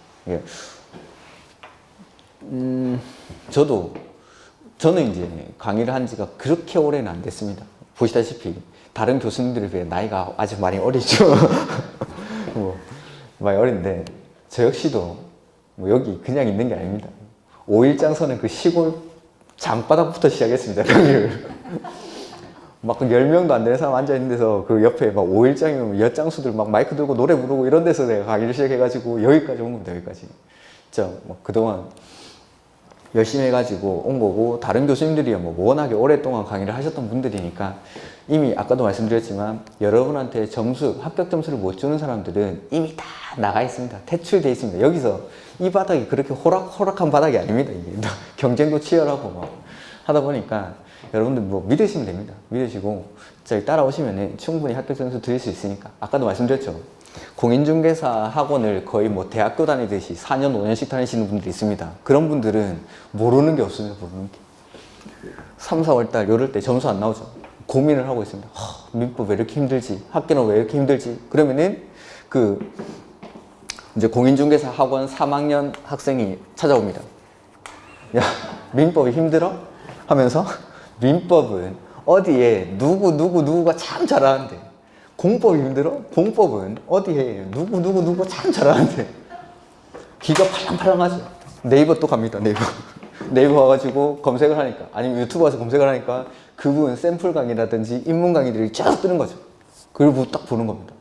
저는 이제 강의를 한 지가 그렇게 오래는 안 됐습니다. 보시다시피 다른 교수님들에 비해 나이가 아직 많이 어리죠. 많이 어린데 저 역시도 여기 그냥 있는 게 아닙니다. 5일장 서는 그 시골 장바닥부터 시작했습니다. 강의를. 막 10명도 안 되는 사람 앉아있는 데서 그 옆에 막 5일장이면 엿장수들 막 마이크 들고 노래 부르고 이런 데서 내가 강의를 시작해가지고 여기까지 온 겁니다. 여기까지. 진짜 그동안 열심히 해가지고 온 거고 다른 교수님들이 워낙에 오랫동안 강의를 하셨던 분들이니까 이미 아까도 말씀드렸지만 여러분한테 합격 점수를 못 주는 사람들은 이미 다 나가 있습니다. 퇴출되어 있습니다. 여기서 이 바닥이 그렇게 호락호락한 바닥이 아닙니다. 이게 경쟁도 치열하고 막 하다 보니까 여러분들 믿으시면 됩니다. 믿으시고 저희 따라오시면 충분히 합격 점수 드릴 수 있으니까 아까도 말씀드렸죠. 공인중개사 학원을 거의 대학교 다니듯이 4년, 5년씩 다니시는 분들이 있습니다. 그런 분들은 모르는 게 없습니다. 모르는 게. 3, 4월 달 이럴 때 점수 안 나오죠. 고민을 하고 있습니다. 민법 왜 이렇게 힘들지? 학교는 왜 이렇게 힘들지? 그러면은 이제 공인중개사 학원 3학년 학생이 찾아옵니다. 야, 민법이 힘들어? 하면서 민법은 어디에 누구가 참 잘하는데 공법이 힘들어? 공법은 어디에 누구 참 잘하는데 귀가 팔랑팔랑하죠. 네이버 또 갑니다. 네이버 와가지고 검색을 하니까 아니면 유튜브 와서 검색을 하니까 그분 샘플 강의라든지 입문 강의들이 쫙 뜨는 거죠. 그걸 딱 보는 겁니다.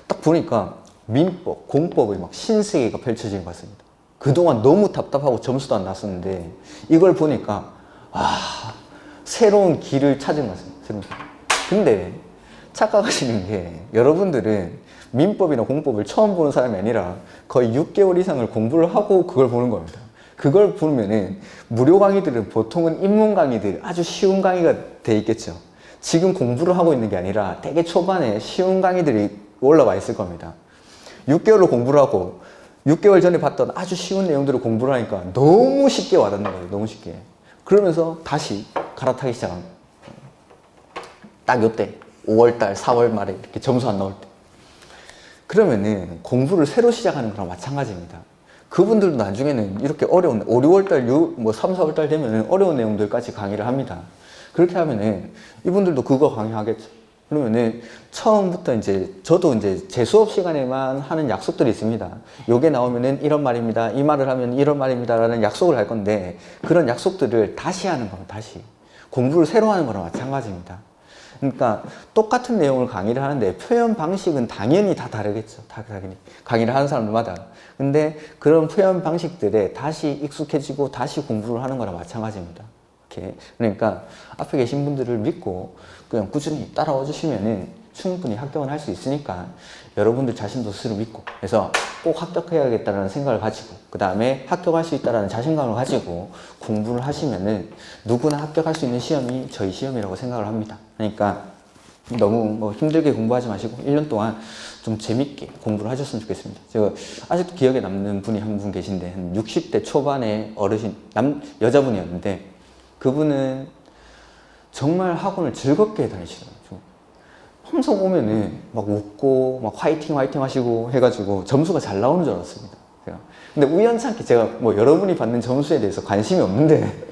딱 보니까 민법, 공법의 신세계가 펼쳐지는 것 같습니다. 그동안 너무 답답하고 점수도 안 났었는데 이걸 보니까 새로운 길을 찾은 것 같습니다. 새로운 길. 근데 착각하시는 게 여러분들은 민법이나 공법을 처음 보는 사람이 아니라 거의 6개월 이상을 공부를 하고 그걸 보는 겁니다. 그걸 보면은 무료 강의들은 보통은 입문 강의들 아주 쉬운 강의가 돼 있겠죠. 지금 공부를 하고 있는 게 아니라 되게 초반에 쉬운 강의들이 올라와 있을 겁니다. 6개월로 공부를 하고 6개월 전에 봤던 아주 쉬운 내용들을 공부를 하니까 너무 쉽게 와닿는 거예요. 너무 쉽게. 그러면서 다시 갈아타기 시작합니다. 딱 요때 5월달, 4월 말에 이렇게 점수 안 나올 때. 그러면은 공부를 새로 시작하는 거랑 마찬가지입니다. 그분들도 나중에는 이렇게 어려운 5, 6월달, 3, 4월달 되면은 어려운 내용들까지 강의를 합니다. 그렇게 하면은 이분들도 그거 강의하겠죠. 그러면은 처음부터 이제 저도 이제 제 수업 시간에만 하는 약속들이 있습니다. 요게 나오면은 이런 말입니다. 이 말을 하면 이런 말입니다. 라는 약속을 할 건데 그런 약속들을 다시 하는 겁니다. 다시. 공부를 새로 하는 거랑 마찬가지입니다. 그러니까 똑같은 내용을 강의를 하는데 표현 방식은 당연히 다 다르겠죠. 다 당연히. 강의를 하는 사람들마다. 근데 그런 표현 방식들에 다시 익숙해지고 다시 공부를 하는 거랑 마찬가지입니다. 이렇게. 그러니까 앞에 계신 분들을 믿고 그냥 꾸준히 따라와 주시면은 충분히 합격은 할 수 있으니까 여러분들 자신도 스스로 믿고 그래서 꼭 합격해야겠다는 생각을 가지고 그 다음에 합격할 수 있다는 자신감을 가지고 공부를 하시면은 누구나 합격할 수 있는 시험이 저희 시험이라고 생각을 합니다. 그러니까 너무 뭐 힘들게 공부하지 마시고 1년 동안 좀 재밌게 공부를 하셨으면 좋겠습니다. 제가 아직도 기억에 남는 분이 한 분 계신데 한 60대 초반의 어르신 여자분이었는데 그분은 정말 학원을 즐겁게 다니시더라고요. 항상 오면은 막 웃고 막 화이팅 하시고 해가지고 점수가 잘 나오는 줄 알았습니다. 제가. 근데 우연찮게 제가 뭐 여러분이 받는 점수에 대해서 관심이 없는데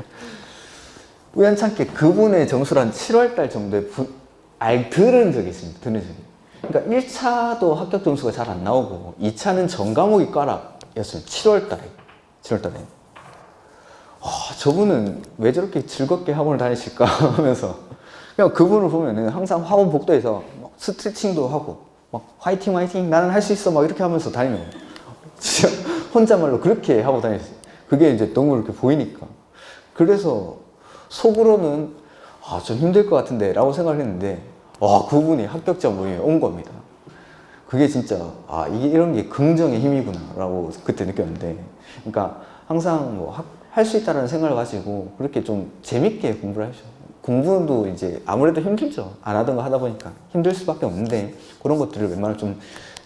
우연찮게 그분의 점수를 한 7월달 정도에 들은 적이 있습니다. 들은 적이. 그러니까 1차도 합격 점수가 잘 안 나오고 2차는 전 과목이 꽈락이었어요. 7월달에. 저분은 왜 저렇게 즐겁게 학원을 다니실까 하면서 그냥 그분을 보면은 항상 학원 복도에서 막 스트레칭도 하고 막 화이팅 나는 할 수 있어 막 이렇게 하면서 다니는 거예요. 진짜 혼자말로 그렇게 하고 다녔어요. 그게 이제 너무 이렇게 보이니까. 그래서 속으로는 좀 힘들 것 같은데 라고 생각을 했는데 그분이 합격자 모임에 온 겁니다. 그게 진짜 이게 이런 게 긍정의 힘이구나 라고 그때 느꼈는데 그러니까 항상 뭐 할 수 있다는 생각을 가지고 그렇게 좀 재밌게 공부를 하셔. 공부도 이제 아무래도 힘들죠. 안 하던 거 하다 보니까 힘들 수밖에 없는데 그런 것들을 웬만하면 좀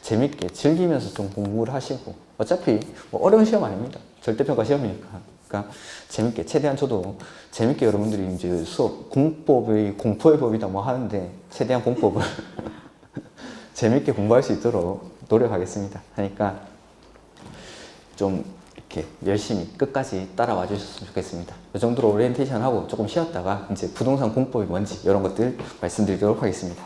재밌게 즐기면서 좀 공부를 하시고 어차피 뭐 어려운 시험 아닙니다. 절대평가 시험이니까. 그러니까 재밌게 최대한 저도 재밌게 여러분들이 이제 수업 공법의 공포의 법이다 뭐 하는데 최대한 공법을 재밌게 공부할 수 있도록 노력하겠습니다. 하니까 좀 이렇게 열심히 끝까지 따라와 주셨으면 좋겠습니다. 이 정도로 오리엔테이션 하고 조금 쉬었다가 이제 부동산 공법이 뭔지 이런 것들 말씀드리도록 하겠습니다.